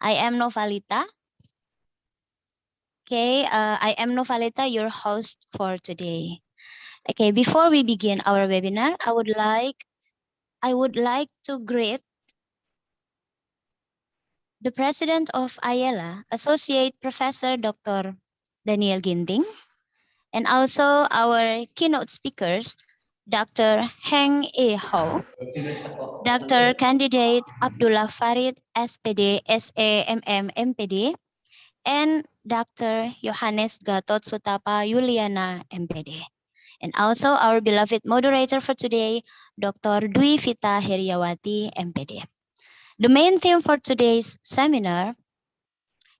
I am Novalita. Okay, I am Novalita, your host for today. Okay, before we begin our webinar, I would like to greet the President of Iela, Associate Professor Dr. Daniel Ginting, and also our keynote speakers, Dr. Heng E. Ho, Dr. Candidate Abdullah Farid, SPD, SAMM, MPD, and Dr. Yohanes Gatot Sutapa Yuliana, MPD. And also our beloved moderator for today, Dr. Dwi Vita Heriawati, MPD. The main theme for today's seminar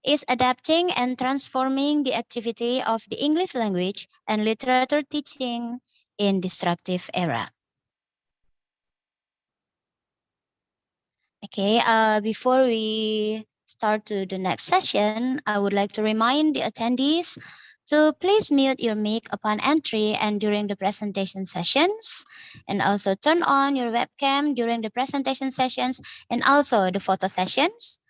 is adapting and transforming the activity of the English language and literature teaching in disruptive era. Okay, before we start to the next session, I would like to remind the attendees to please mute your mic upon entry and during the presentation sessions, and also turn on your webcam during the presentation sessions and also the photo sessions.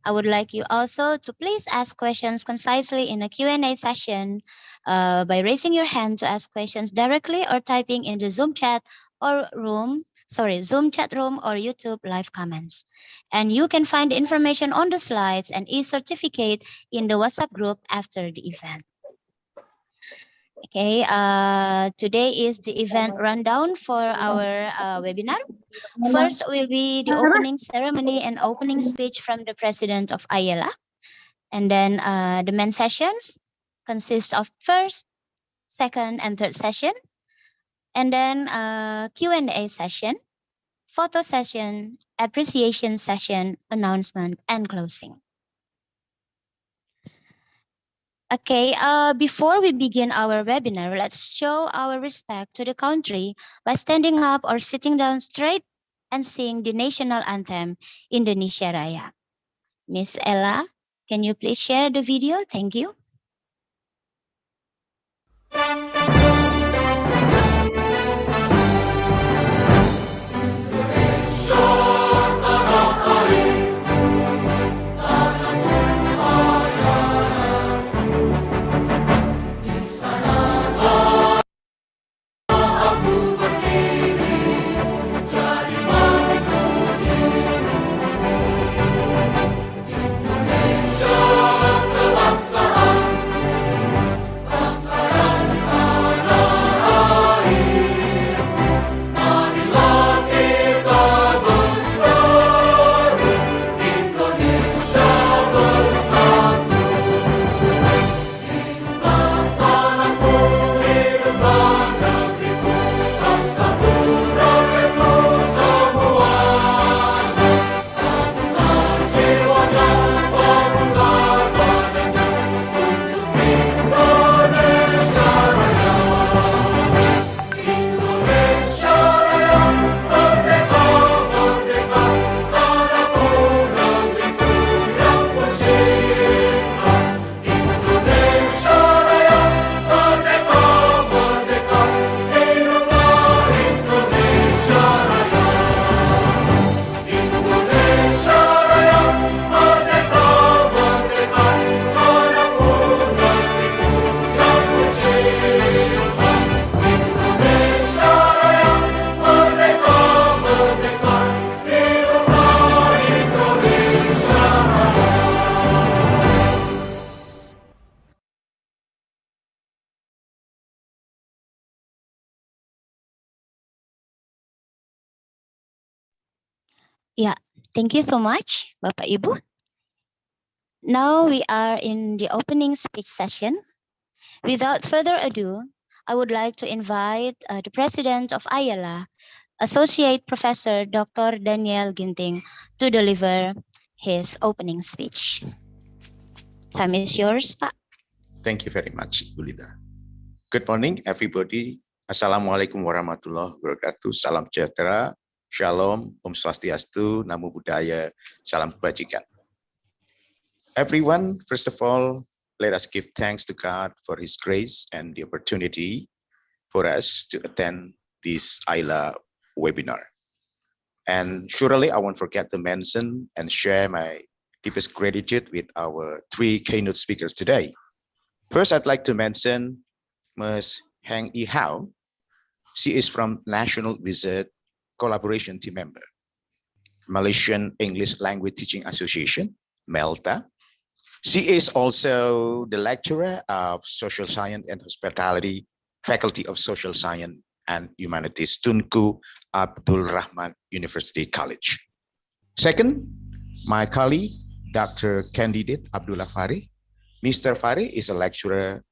I would like you also to please ask questions concisely in a Q&A session by raising your hand to ask questions directly or typing in the Zoom chat room or YouTube live comments. And you can find the information on the slides and e-certificate in the WhatsApp group after the event. Okay, today is the event rundown for our webinar. First will be the opening ceremony and opening speech from the president of Iela. And then the main sessions consist of first, second, and third session. And then Q&A session, photo session, appreciation session, announcement, and closing. Okay, before we begin our webinar, let's show our respect to the country by standing up or sitting down straight and sing the national anthem, Indonesia Raya. Miss Ella, can you please share the video? Thank you. Yeah, thank you so much, Bapak Ibu. Now we are in the opening speech session. Without further ado, I would like to invite the President of Iela, Associate Professor Dr. Daniel Ginting, to deliver his opening speech. Time is yours, Pak. Thank you very much, Bulida. Good morning, everybody. Assalamualaikum warahmatullahi wabarakatuh. Salam sejahtera, shalom, Om Swastiastu, Namo Buddhaya, salam kebajikan. Everyone, first of all, let us give thanks to God for His grace and the opportunity for us to attend this Iela webinar. And surely I won't forget to mention and share my deepest gratitude with our three keynote speakers today. First, I'd like to mention Ms. Heng Yi Hao. She is from National Visit Collaboration Team member, Malaysian English Language Teaching Association, MELTA. She is also the lecturer of Social Science and Hospitality, Faculty of Social Science and Humanities, Tunku Abdul Rahman University College. Second, my colleague, Dr. Candidate Abdullah Fari. Mr. Fari is a lecturer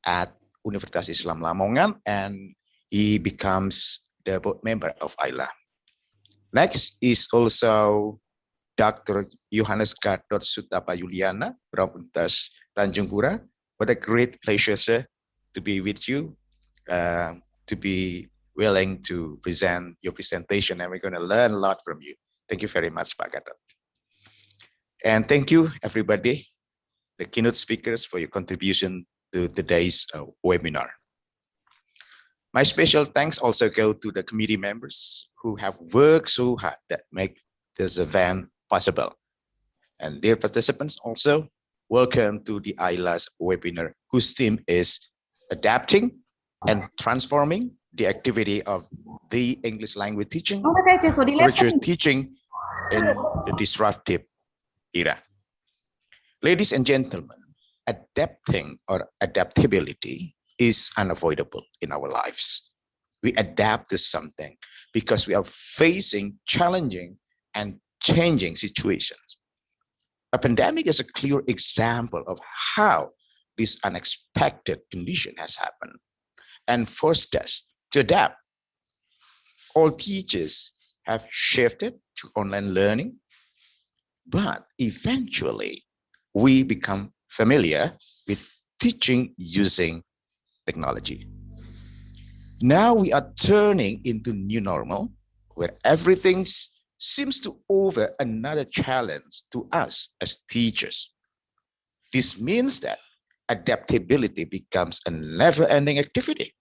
at Universitas Islam Lamongan, and he becomes the board member of Iela. Next is also Dr. Johannes Gatot Sutapa Yuliana from Universitas Tanjung Pura. What a great pleasure, sir, to be with you, to be willing to present your presentation, and we're going to learn a lot from you. Thank you very much, Pak Gatot. And thank you, everybody, the keynote speakers, for your contribution to today's webinar. My special thanks also go to the committee members who have worked so hard that make this event possible. And dear participants also, welcome to the Iela's webinar, whose theme is adapting and transforming the activity of the English language teaching, virtual teaching in the disruptive era. Ladies and gentlemen, adapting or adaptability is unavoidable in our lives. We adapt to something because we are facing challenging and changing situations. A pandemic is a clear example of how this unexpected condition has happened and forced us to adapt. All teachers have shifted to online learning, but eventually we become familiar with teaching using technology. Now we are turning into new normal, where everything seems to offer another challenge to us as teachers. This means that adaptability becomes a never-ending activity.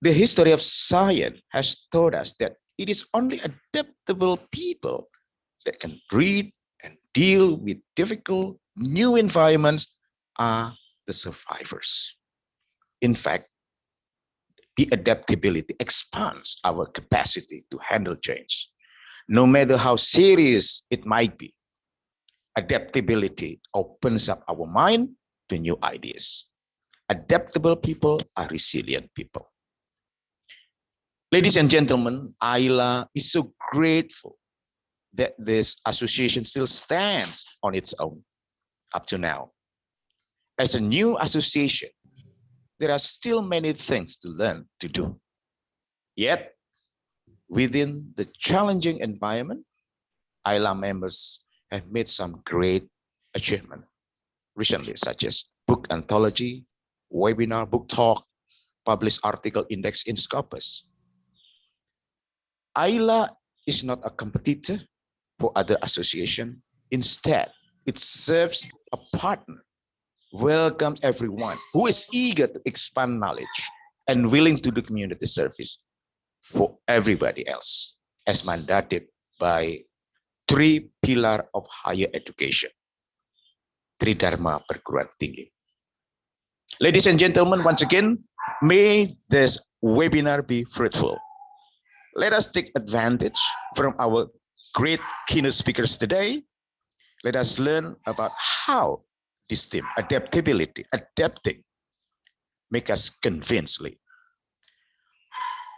The history of science has taught us that it is only adaptable people that can read and deal with difficult new environments are the survivors. In fact, the adaptability expands our capacity to handle change. No matter how serious it might be, adaptability opens up our mind to new ideas. Adaptable people are resilient people. Ladies and gentlemen, Iela is so grateful that this association still stands on its own up to now. As a new association, there are still many things to learn to do. Yet, within the challenging environment, Iela members have made some great achievement recently, such as book anthology, webinar, book talk, published article index in Scopus. Iela is not a competitor for other association. Instead, it serves a partner, welcomes everyone who is eager to expand knowledge and willing to do community service for everybody else, as mandated by three pillars of higher education, Tridharma Perguruan Tinggi. Ladies and gentlemen, once again, may this webinar be fruitful. Let us take advantage from our great keynote speakers today. Let us learn about how this theme, adaptability, adapting, make us convincingly.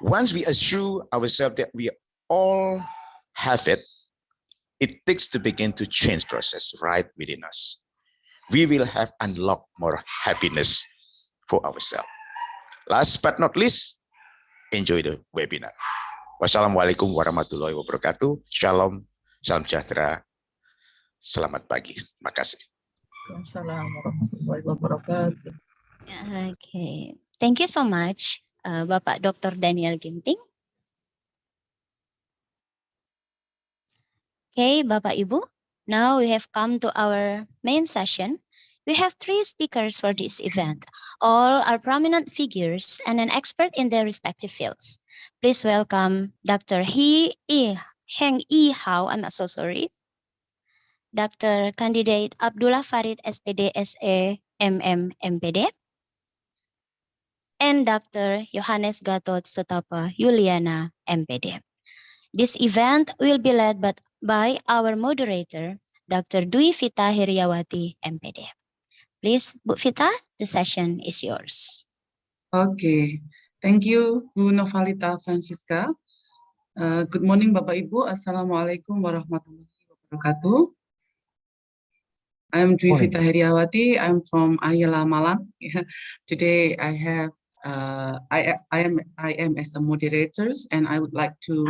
Once we assure ourselves that we all have it, it takes to begin to change process right within us. We will have unlocked more happiness for ourselves. Last but not least, enjoy the webinar. Wassalamualaikum warahmatullahi wabarakatuh. Shalom, salam sejahtera. Selamat pagi. Terima kasih. Assalamualaikum warahmatullahi wabarakatuh. Okay, thank you so much, Bapak Dr. Daniel Ginting. Okay, Bapak Ibu, now we have come to our main session. We have three speakers for this event. All are prominent figures and an expert in their respective fields. Please welcome Dr. Heng Yi Hao, I'm so sorry. Dr. Candidate Abdullah Farid SPD SE MM MPD, and Dr. Johannes Gatot Sutapa Yuliana MPD. This event will be led by our moderator, Dr. Dwi Vita Heriawati MPD. Please, Bu Vita, the session is yours. Okay, thank you, Bu Novalita Francisca. Good morning, Bapak Ibu. Assalamualaikum warahmatullahi wabarakatuh. I'm Dwi Vita Heriawati. I'm from Iela, Malang. Today I have I am as a moderator, and I would like to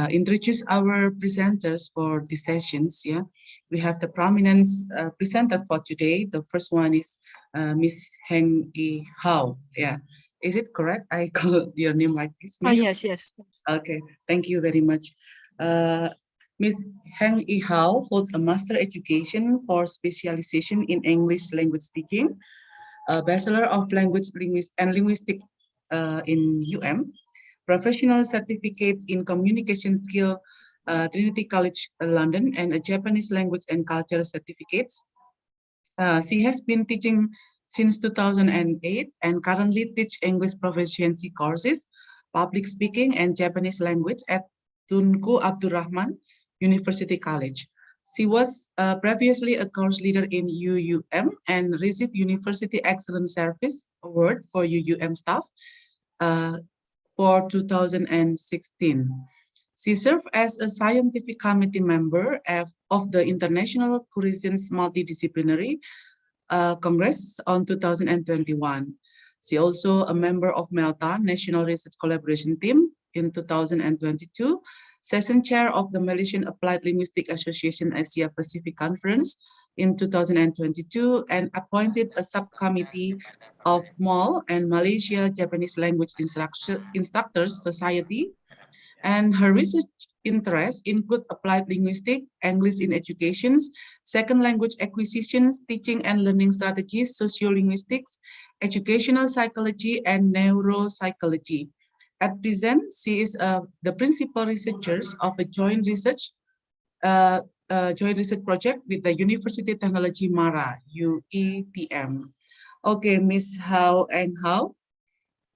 introduce our presenters for these sessions. Yeah, we have the prominent presenter for today. The first one is Miss Heng E Hao. Yeah, is it correct? I call your name like this, Miss? Yes. Okay, thank you very much. Ms. Heng E Hao holds a master education for specialization in English language teaching, a Bachelor of Language and Linguistics in UM, professional certificates in communication skill, Trinity College London, and a Japanese language and culture certificates. She has been teaching since 2008 and currently teach English proficiency courses, public speaking, and Japanese language at Tunku Abdurrahman University College. She was previously a course leader in UUM and received University Excellence Service Award for UUM staff for 2016. She served as a scientific committee member of the International Curisins Multidisciplinary Congress on 2021. She also a member of MELTA National Research Collaboration Team in 2022, session chair of the Malaysian Applied Linguistic Association Asia Pacific Conference in 2022, and appointed a subcommittee of MAL and Malaysia Japanese Language Instructors Society. And her research interests include applied linguistics, English in education, second language acquisitions, teaching and learning strategies, sociolinguistics, educational psychology, and neuropsychology. At present, she is the principal researcher of a joint research project with the University Technology Mara, UETM. Okay, Miss Hao and Hao.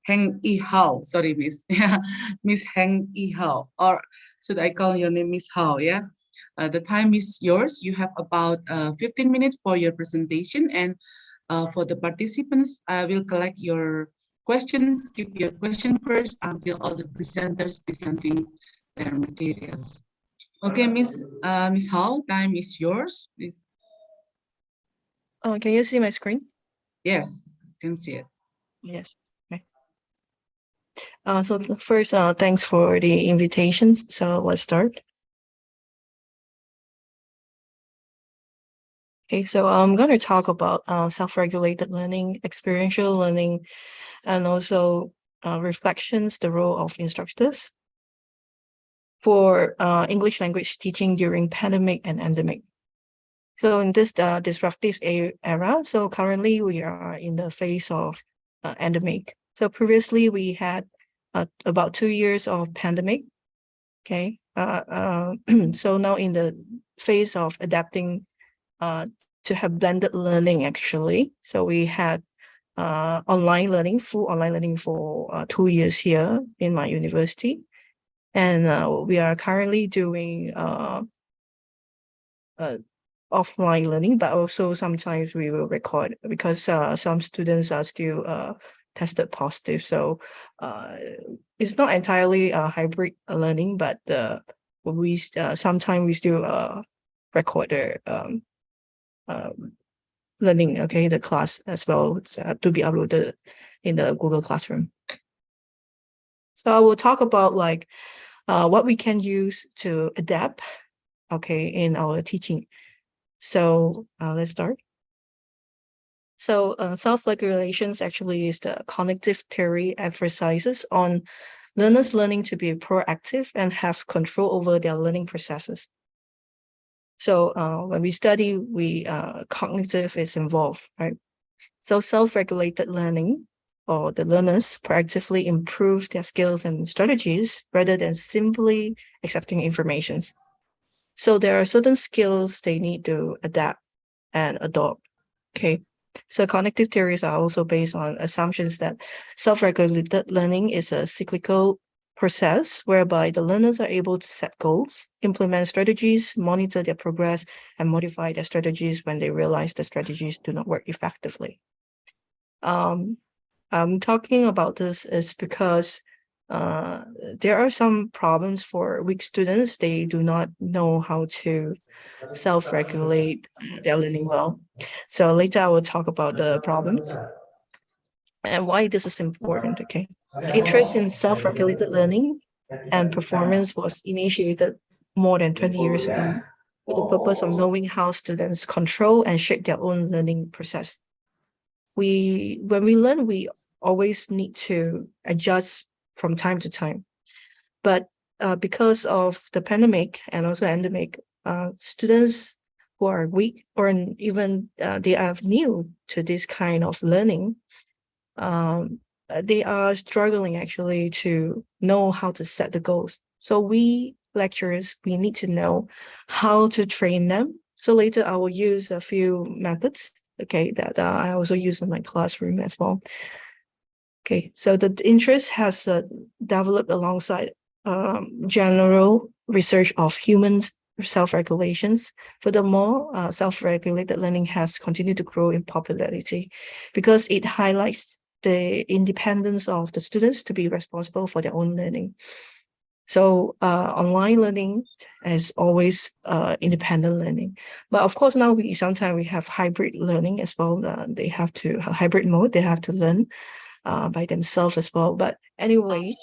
Heng E Hao, sorry, Miss. Yeah, Miss Heng E Hao, or should I call your name Miss Hao? Yeah, the time is yours. You have about 15 minutes for your presentation, and for the participants, I will collect your questions. Keep your question first until all the presenters presenting their materials. Okay, Miss Hao, time is yours, please. Can you see my screen? Yes, can see it. Yes. Okay. So first, thanks for the invitations. So let's start. Okay, so I'm going to talk about self-regulated learning, experiential learning, and also reflections, the role of instructors for English language teaching during pandemic and endemic. So in this disruptive era, so currently we are in the phase of endemic. So previously we had about 2 years of pandemic. Okay, so now in the phase of adapting to have blended learning actually. So we had online learning, full online learning for 2 years here in my university. And we are currently doing offline learning, but also sometimes we will record because some students are still tested positive. So it's not entirely hybrid learning, but we sometimes we still record the learning, okay, the class as well to be uploaded in the Google Classroom. So I will talk about like what we can use to adapt, okay, in our teaching. So let's start. So self-regulations actually is the cognitive theory emphasizes on learners learning to be proactive and have control over their learning processes. So when we study, cognitive is involved, right? So self-regulated learning, or the learners proactively improve their skills and strategies rather than simply accepting information. So there are certain skills they need to adapt and adopt. Okay. So cognitive theories are also based on assumptions that self-regulated learning is a cyclical process whereby the learners are able to set goals, implement strategies, monitor their progress, and modify their strategies when they realize the strategies do not work effectively. I'm talking about this is because there are some problems for weak students. They do not know how to self-regulate their learning well. So later I will talk about the problems and why this is important, okay? Interest in self-regulated learning and performance was initiated more than 20 years ago with the purpose of knowing how students control and shape their own learning process. When we learn, we always need to adjust from time to time. But because of the pandemic and also endemic, students who are weak or even they are new to this kind of learning, they are struggling actually to know how to set the goals. So we lecturers, we need to know how to train them. So later I will use a few methods, okay, that I also use in my classroom as well. Okay, so the interest has developed alongside general research of humans self-regulations. Furthermore, self-regulated learning has continued to grow in popularity because it highlights the independence of the students to be responsible for their own learning. So online learning is always independent learning. But of course, now sometimes we have hybrid learning as well. They have to hybrid mode. They have to learn by themselves as well. But anyway,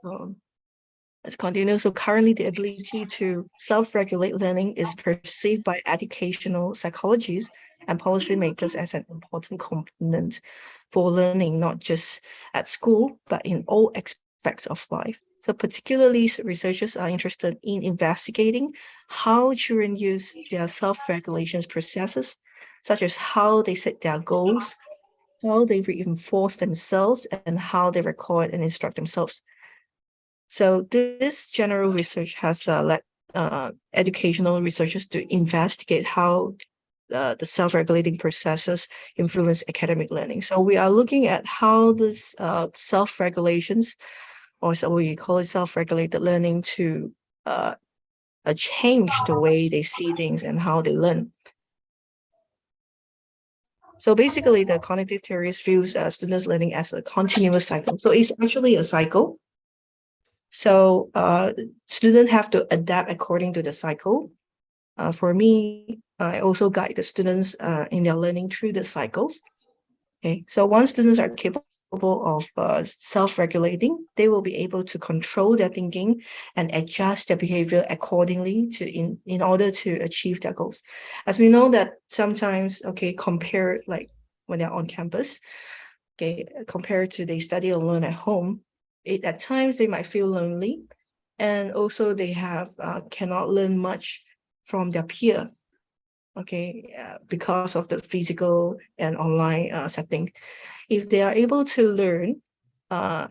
let's continue. So currently the ability to self-regulate learning is perceived by educational psychologists and policymakers as an important component for learning, not just at school, but in all aspects of life. So particularly researchers are interested in investigating how children use their self-regulation processes, such as how they set their goals, how they reinforce themselves, and how they record and instruct themselves. So this general research has led educational researchers to investigate how the self-regulating processes influence academic learning. So we are looking at how this self-regulations, or so we call it self-regulated learning, to change the way they see things and how they learn. So basically, the cognitive theories views students learning as a continuous cycle. So it's actually a cycle. So students have to adapt according to the cycle. For me, I also guide the students in their learning through the cycles. Okay, so once students are capable of self-regulating, they will be able to control their thinking and adjust their behavior accordingly in order to achieve their goals. As we know that sometimes, okay, compare like when they're on campus, okay, compared to they study or learn at home, at times they might feel lonely, and also they have cannot learn much from their peer, okay, because of the physical and online setting. If they are able to learn uh,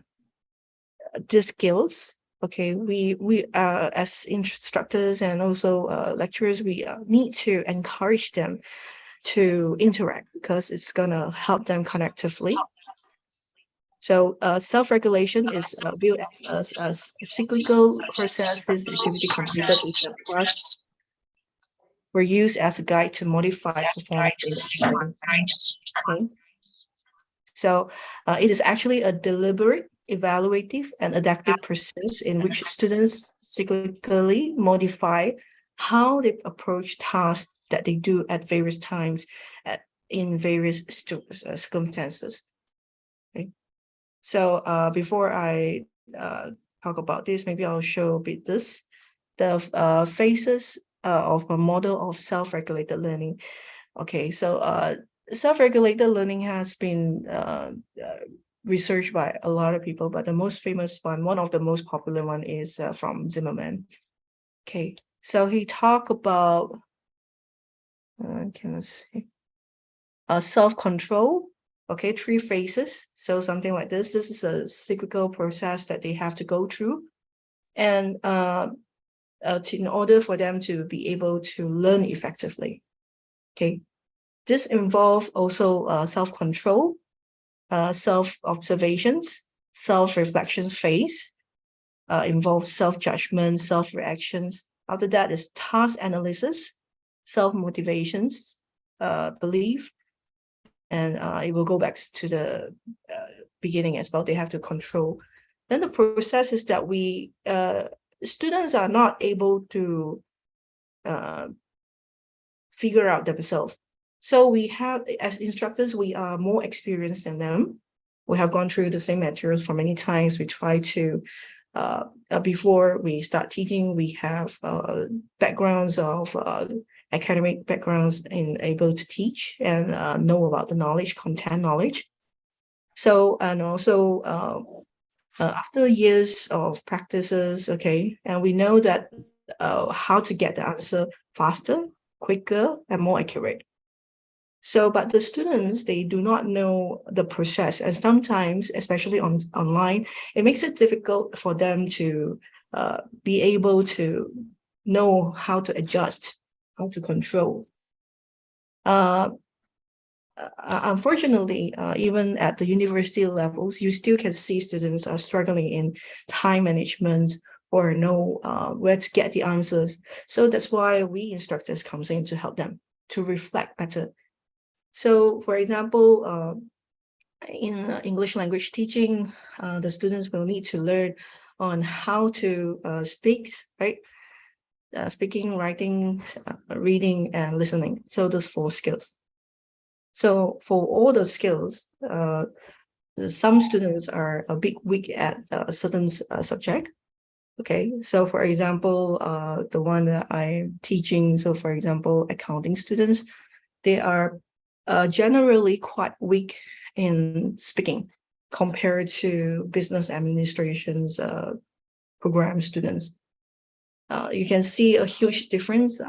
the skills, okay, we as instructors and also lecturers, we need to encourage them to interact because it's gonna help them connectively. So self-regulation is viewed as a cyclical process. This activity completed with the plus were used as a guide to modify performance in the environment. Okay. So it is actually a deliberate, evaluative, and adaptive process in which students cyclically modify how they approach tasks that they do at various times in various circumstances. Okay. So before I talk about this, maybe I'll show a bit this, the phases of a model of self-regulated learning. Okay, so self-regulated learning has been researched by a lot of people, but the most famous one of the most popular one is from Zimmerman. Okay, so he talked about, can I see? Self-control, okay, 3 phases. So something like this. This is a cyclical process that they have to go through. And in order for them to be able to learn effectively. Okay, this involves also self-control, self-observations, self-reflection phase, involves self-judgment, self-reactions. After that is task analysis, self-motivations, belief, and it will go back to the beginning as well. They have to control. Then the process is that students are not able to figure out themselves. So we have, as instructors, we are more experienced than them. We have gone through the same materials for many times. We try to, before we start teaching, we have backgrounds of academic backgrounds in able to teach and know about the knowledge, content knowledge. So, and also after years of practices, okay, and we know that how to get the answer faster, quicker, and more accurate. So, but the students, they do not know the process. And sometimes, especially online, it makes it difficult for them to be able to know how to adjust, how to control. Unfortunately, even at the university levels, you still can see students are struggling in time management or know where to get the answers. So that's why we instructors comes in to help them to reflect better. So, for example, in English language teaching, the students will need to learn on how to speak, right? Speaking, writing, reading, and listening. So those 4 skills. So for all the skills, some students are a bit weak at a certain subject. Okay, so for example, the one that I'm teaching, so for example, accounting students, they are generally quite weak in speaking compared to business administration's program students. You can see a huge difference.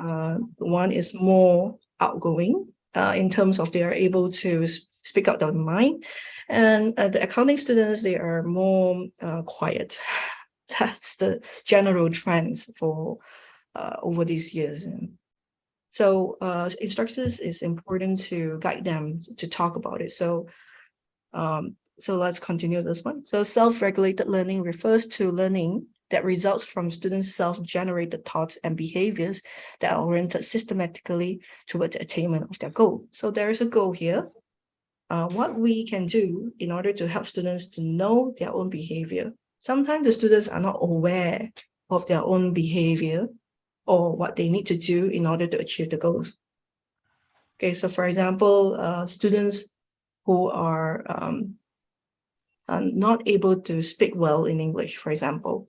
One is more outgoing in terms of they are able to speak out their mind, and the accounting students, they are more quiet. That's the general trends for over these years. So instructors is important to guide them to talk about it. So so let's continue this one. So self-regulated learning refers to learning that results from students' self-generated thoughts and behaviors that are oriented systematically toward the attainment of their goal. So there is a goal here. What we can do in order to help students to know their own behavior. Sometimes the students are not aware of their own behavior or what they need to do in order to achieve the goals. Okay, so for example, students who are not able to speak well in English, for example.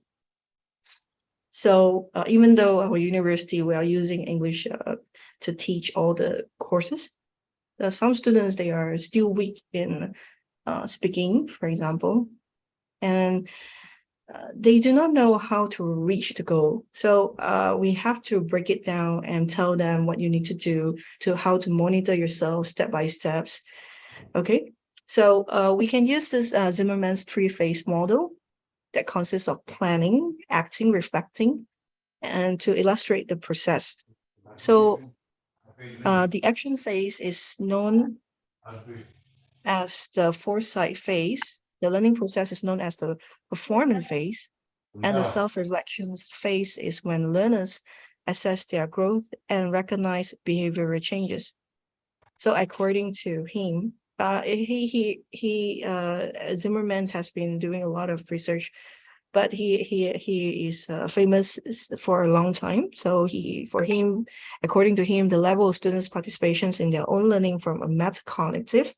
So even though our university, we are using English to teach all the courses, some students, they are still weak in speaking, for example, and they do not know how to reach the goal. So we have to break it down and tell them what you need to do, to how to monitor yourself step by steps. Okay, so we can use this Zimmerman's 3-phase model that consists of planning, acting, reflecting, and to illustrate the process. So the action phase is known as the foresight phase. The learning process is known as the performance phase. And the self-reflections phase is when learners assess their growth and recognize behavioral changes. So according to him, Zimmerman has been doing a lot of research, but he is famous for a long time. So according to him, the level of students' participations in their own learning from a metacognitive,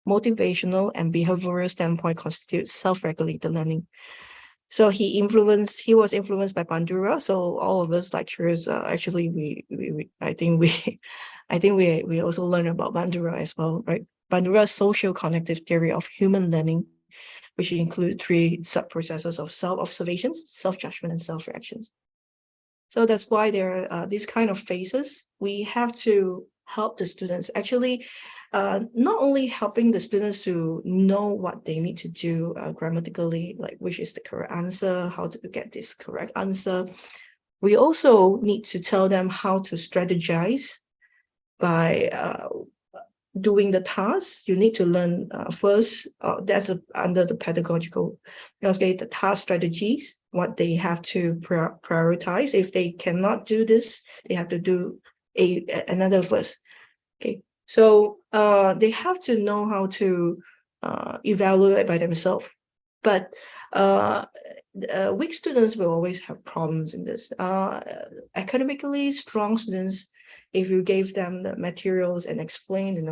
motivational, and behavioral standpoint constitutes self-regulated learning. So he was influenced by Bandura. So all of us lecturers, actually, I think we also learn about Bandura as well, right? Bandura's social cognitive theory of human learning, which include 3 sub-processes of self-observations, self-judgment, and self-reactions. So that's why there are these kind of phases. We have to help the students. Actually, not only helping the students to know what they need to do grammatically, like which is the correct answer, how to get this correct answer, We also need to tell them how to strategize by doing the tasks. You need to learn first, that's under the pedagogical, okay, the task strategies, what they have to prioritize. If they cannot do this, they have to do another first. Okay, so they have to know how to evaluate by themselves. But weak students will always have problems in this. Academically strong students, if you gave them the materials and explained,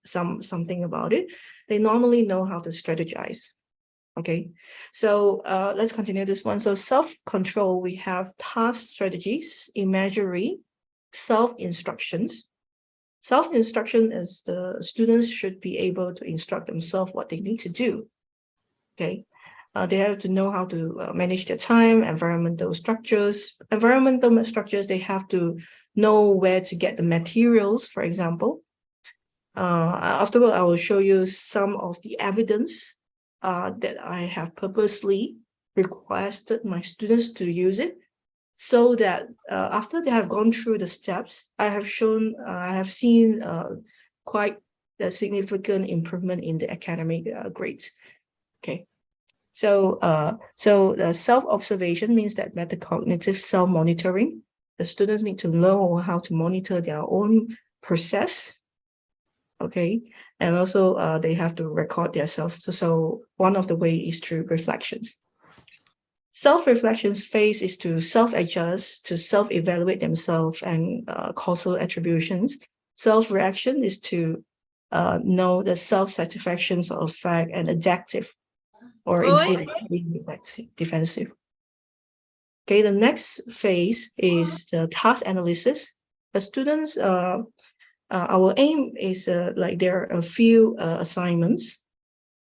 something about it, they normally know how to strategize. Okay, so let's continue this one. So self-control, we have task strategies, imagery, self-instructions. Self-instruction is the students should be able to instruct themselves what they need to do. Okay, they have to know how to manage their time, environmental structures. Environmental structures, they have to know where to get the materials, for example. Afterward, I will show you some of the evidence that I have purposely requested my students to use it, so that after they have gone through the steps, I have seen quite a significant improvement in the academic grades. Okay, so the self-observation means that metacognitive self-monitoring. The students need to know how to monitor their own process. Okay, and also they have to record themselves. So one of the way is through reflections. Self-reflections phase is to self-adjust, to self-evaluate themselves and causal attributions. Self-reaction is to know the self-satisfactions of fact and adaptive, or instead of being defensive. Okay, the next phase is the task analysis. The students, our aim is like there are a few assignments.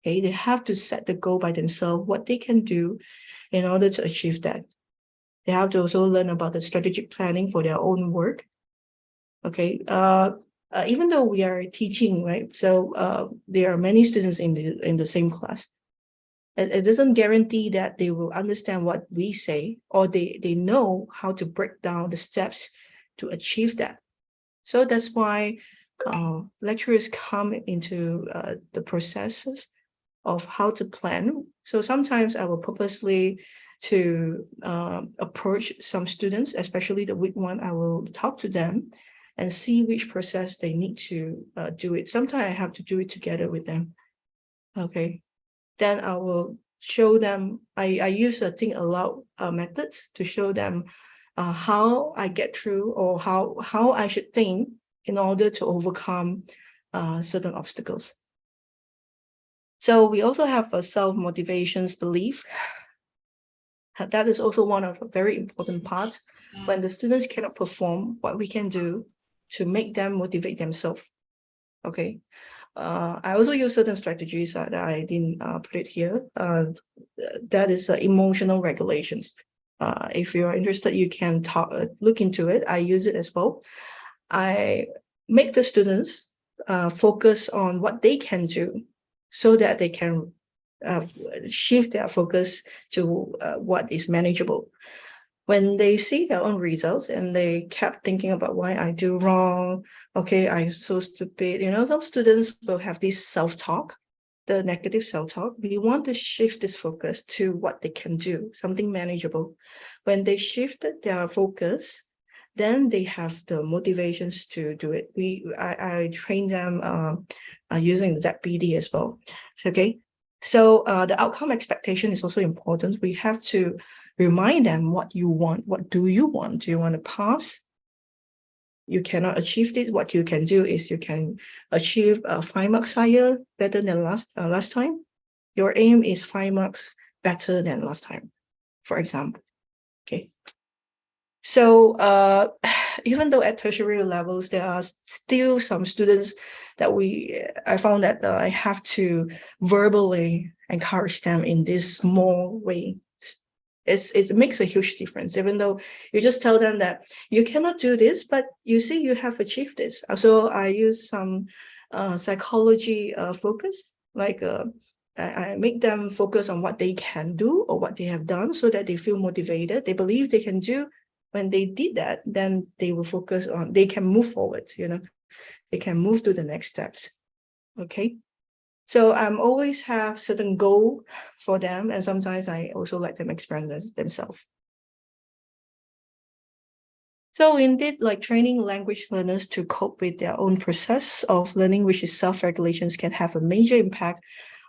Okay, they have to set the goal by themselves, what they can do in order to achieve that. They have to also learn about the strategic planning for their own work. Okay, even though we are teaching, right? So there are many students in the same class. It doesn't guarantee that they will understand what we say, or they know how to break down the steps to achieve that. So that's why lecturers come into the processes of how to plan. So sometimes I will purposely to approach some students, especially the weak one. I will talk to them and see which process they need to do it. Sometimes I have to do it together with them. Okay, then I will show them. I use a think aloud method to show them how I get through, or how I should think in order to overcome certain obstacles. So we also have a self-motivations belief. That is also one of a very important part. When the students cannot perform, what we can do to make them motivate themselves. Okay. I also use certain strategies that I didn't put it here. That is emotional regulations. If you're interested, you can look into it. I use it as well. I make the students focus on what they can do, so that they can shift their focus to what is manageable. When they see their own results and they kept thinking about why I do wrong, okay, I'm so stupid. Some students will have this self-talk, the negative self-talk. We want to shift this focus to what they can do, something manageable. When they shifted their focus, then they have the motivations to do it. I train them using ZBD as well. Okay, so the outcome expectation is also important. We have to remind them what you want. What do you want? Do you want to pass? You cannot achieve this. What you can do is you can achieve 5 marks higher, better than last time. Your aim is 5 marks better than last time, for example. Okay. So even though at tertiary levels, there are still some students that I found that I have to verbally encourage them in this small way. It makes a huge difference, even though you just tell them that you cannot do this, but you see you have achieved this. So I use some psychology focus, like I make them focus on what they can do or what they have done so that they feel motivated. They believe they can do. When they did that, then they will focus on, they can move forward, they can move to the next steps. Okay. So I'm always have certain goal for them, and sometimes I also let them express themselves. So indeed, like training language learners to cope with their own process of learning, which is self-regulations, can have a major impact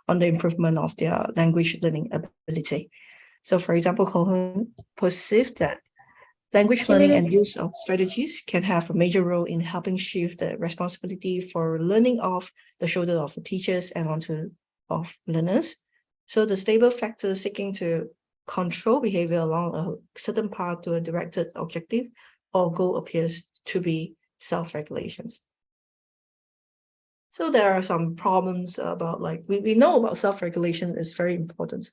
on the improvement of their language learning ability. So for example, Cohen perceived that language learning and use of strategies can have a major role in helping shift the responsibility for learning off the shoulder of the teachers and onto of learners. So the stable factor seeking to control behavior along a certain path to a directed objective or goal appears to be self-regulations. So there are some problems about, like, we know about self-regulation is very important.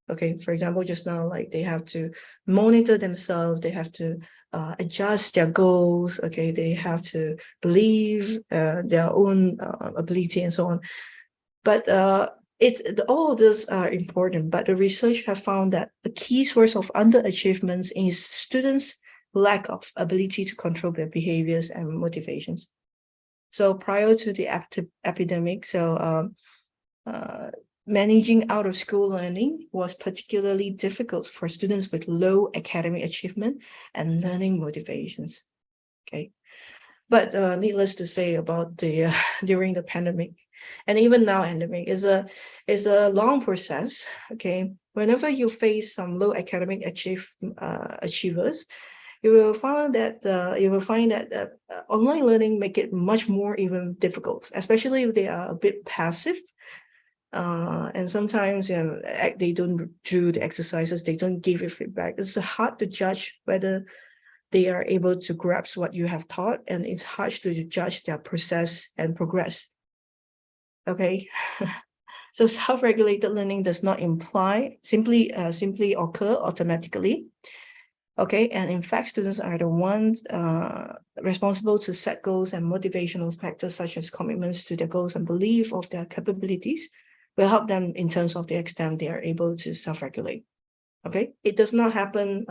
Okay, for example, just now, like they have to monitor themselves, they have to adjust their goals, okay, they have to believe their own ability and so on. But all of those are important, but the research have found that the key source of underachievements is students' lack of ability to control their behaviors and motivations. So prior to the epidemic, managing out of school learning was particularly difficult for students with low academic achievement and learning motivations. Okay, but needless to say about the during the pandemic, and even now endemic is a long process. Okay, whenever you face some low academic achievers, you will find that online learning make it much more even difficult, especially if they are a bit passive. And sometimes they don't do the exercises, they don't give you feedback. It's hard to judge whether they are able to grasp what you have taught, and it's hard to judge their process and progress. Okay. So self-regulated learning does not imply simply occur automatically. Okay, and in fact, students are the ones responsible to set goals, and motivational factors such as commitments to their goals and belief of their capabilities will help them in terms of the extent they are able to self-regulate. Okay, it does not happen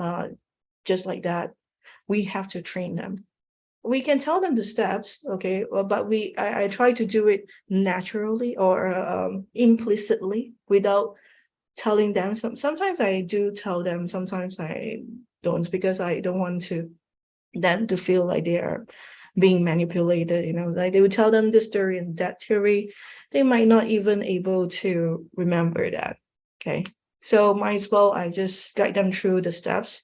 just like that. We have to train them. We can tell them the steps, okay, but I try to do it naturally or implicitly without telling them. Sometimes I do tell them, sometimes I don't, because I don't want them to feel like they are being manipulated, like they would tell them this theory and that theory, they might not even able to remember that. Okay, so might as well I just guide them through the steps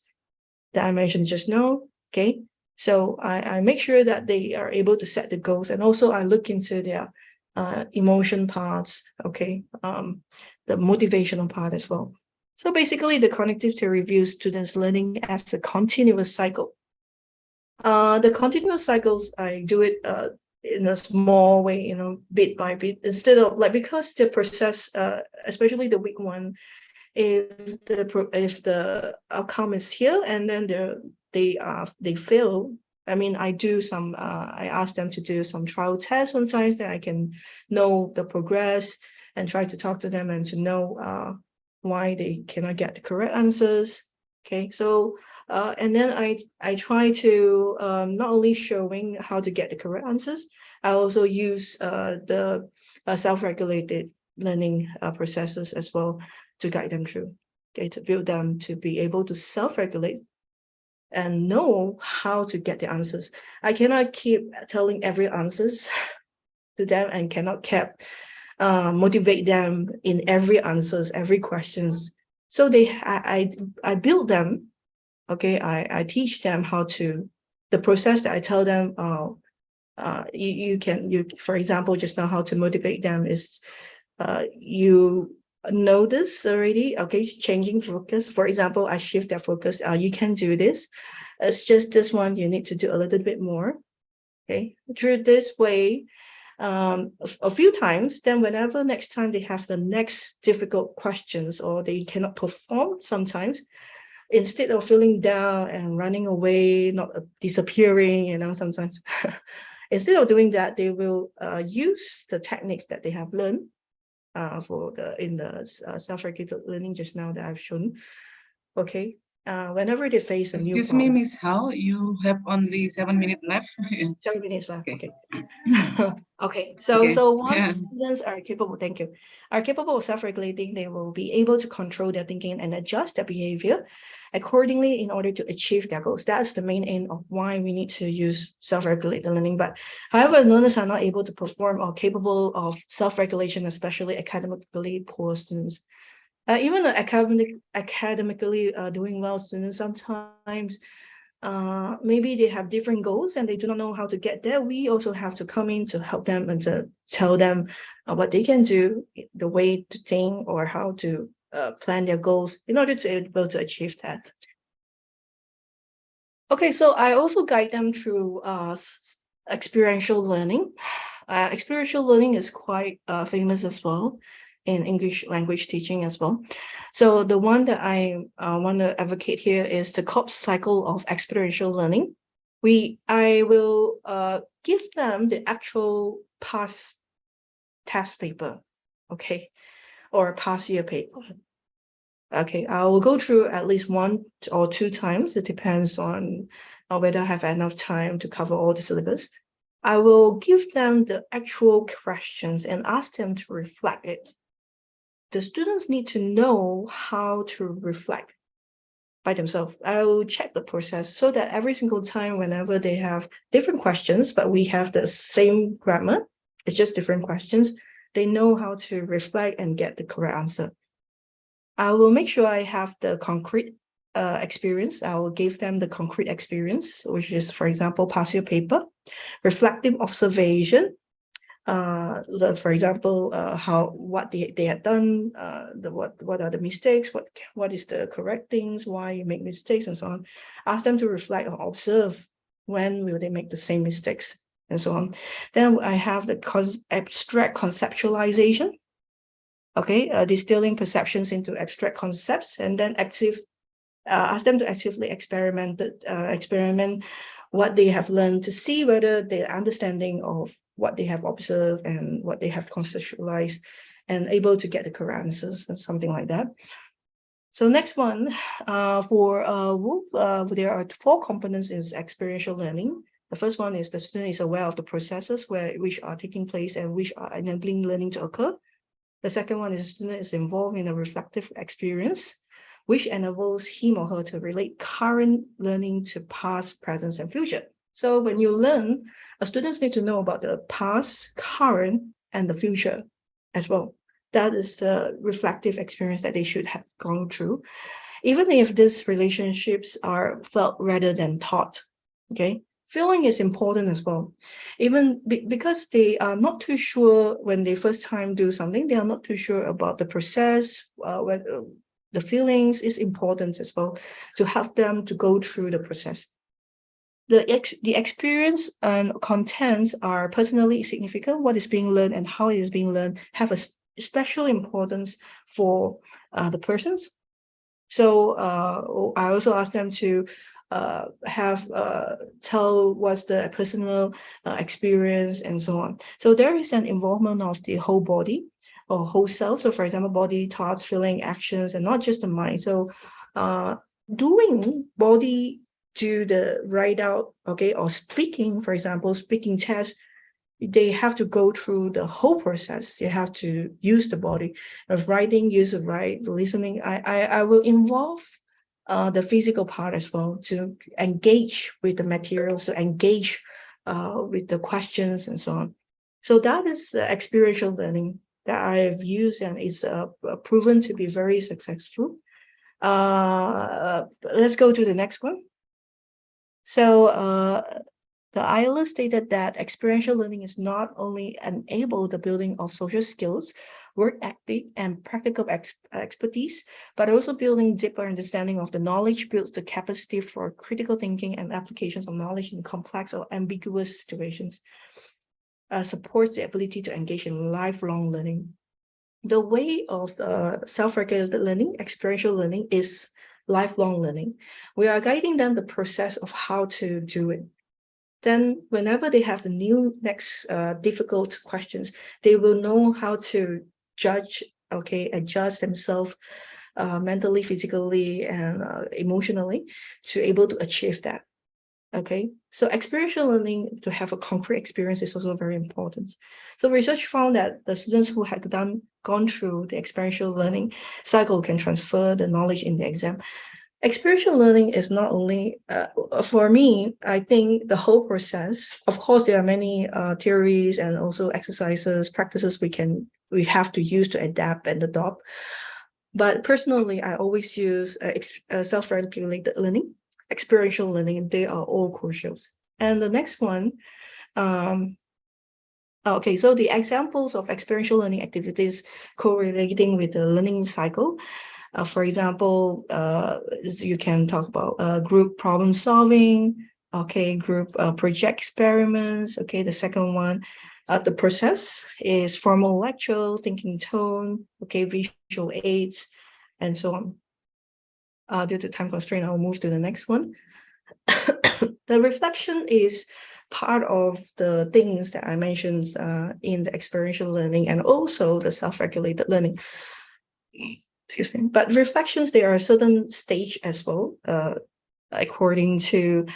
that I mentioned just now. Okay, so I make sure that they are able to set the goals, and also I look into their emotion parts, okay, the motivational part as well. So basically, the cognitive theory views students' learning as a continuous cycle. The continuous cycles, I do it in a small way, bit by bit, instead of because the process, especially the weak one, if the outcome is here and then they fail. I mean, I ask them to do some trial tests sometimes, that I can know the progress and try to talk to them and to know why they cannot get the correct answers. Okay, so and then I try to not only showing how to get the correct answers, I also use the self-regulated learning processes as well to guide them through. Okay, to build them to be able to self-regulate and know how to get the answers. I cannot keep telling every answers to them, and cannot keep motivate them in every answers, every questions. So I build them. Okay, I teach them how to, the process that I tell them. You for example, just now how to motivate them is you know this already. Okay, changing focus. For example, I shift their focus. You can do this. It's just this one you need to do a little bit more. Okay, through this way, a few times, then whenever next time they have the next difficult questions or they cannot perform sometimes, instead of feeling down and running away, not disappearing, sometimes, instead of doing that, they will use the techniques that they have learned for the self-regulated learning just now that I've shown. Okay, whenever they face a new Excuse me, problem. Miss Hao, you have only 7 minutes left. 7 minutes left. Okay. Okay. So Okay. once students are capable, thank you, are capable of self-regulating, they will be able to control their thinking and adjust their behavior accordingly in order to achieve their goals. That's the main aim of why we need to use self-regulated learning. But however, learners are not able to perform or capable of self-regulation, especially academically poor students. Even the academically doing well students, sometimes maybe they have different goals and they do not know how to get there. We also have to come in to help them and to tell them what they can do, the way to think, or how to plan their goals in order to be able to achieve that. Okay, so I also guide them through experiential learning. Experiential learning is quite famous as well in English language teaching as well. So the one that I want to advocate here is the COP cycle of experiential learning. I will give them the actual past test paper, okay, or past year paper. Okay, I will go through at least 1 or 2 times. It depends on whether I have enough time to cover all the syllabus. I will give them the actual questions and ask them to reflect it. The students need to know how to reflect by themselves. I will check the process so that every single time, whenever they have different questions, but we have the same grammar, it's just different questions, they know how to reflect and get the correct answer. I will make sure I have the concrete experience. I will give them the concrete experience, which is, for example, past year paper, reflective observation. For example, what they had done, what are the mistakes, what is the correct things, why you make mistakes, and so on. Ask them to reflect or observe when will they make the same mistakes, and so on. Then I have the abstract conceptualization. Okay, distilling perceptions into abstract concepts, and then ask them to actively experiment what they have learned to see whether their understanding of what they have observed and what they have conceptualized and able to get the correct answers and something like that. So next one, for WOOF, there are 4 components in experiential learning. The first one is the student is aware of the processes which are taking place and which are enabling learning to occur. The second one is the student is involved in a reflective experience, which enables him or her to relate current learning to past, present, and future. So when you learn, students need to know about the past, current, and the future as well. That is the reflective experience that they should have gone through, even if these relationships are felt rather than taught. Okay, feeling is important as well, even because they are not too sure when they first time do something, they are not too sure about the process, the feelings is important as well to help them to go through the process. The experience and contents are personally significant. What is being learned and how it is being learned have a special importance for the persons. So I also asked them to tell what's the personal experience and so on. So there is an involvement of the whole body or whole self. So for example, body, thoughts, feeling, actions, and not just the mind. So doing body to the write out, okay, or speaking, for example, speaking test, they have to go through the whole process. They have to use the body of writing, use of write, listening. I will involve the physical part as well to engage with the materials, to engage with the questions and so on. So that is experiential learning that I have used and is proven to be very successful. Let's go to the next one. So the Iela stated that experiential learning is not only enable the building of social skills, work ethic, and practical expertise, but also building deeper understanding of the knowledge builds the capacity for critical thinking and applications of knowledge in complex or ambiguous situations, supports the ability to engage in lifelong learning. The way of self-regulated learning, experiential learning, is lifelong learning. We are guiding them the process of how to do it. Then whenever they have the new next difficult questions, they will know how to judge, okay, adjust themselves mentally, physically, and emotionally to able to achieve that. Okay, so experiential learning to have a concrete experience is also very important. So research found that the students who had gone through the experiential learning cycle can transfer the knowledge in the exam. Experiential learning is not only, for me, I think the whole process, of course, there are many theories and also exercises, practices we have to use to adapt and adopt. But personally, I always use self-regulated learning, experiential learning. They are all crucial. And the next one, okay, so the examples of experiential learning activities correlating with the learning cycle. For example, you can talk about group problem solving, okay, group project experiments. Okay, the second one, the process is formal lecture, thinking tone, okay, visual aids, and so on. Due to time constraint, I'll move to the next one. The reflection is part of the things that I mentioned in the experiential learning and also the self-regulated learning. Excuse me. But reflections, there are a certain stage as well, according to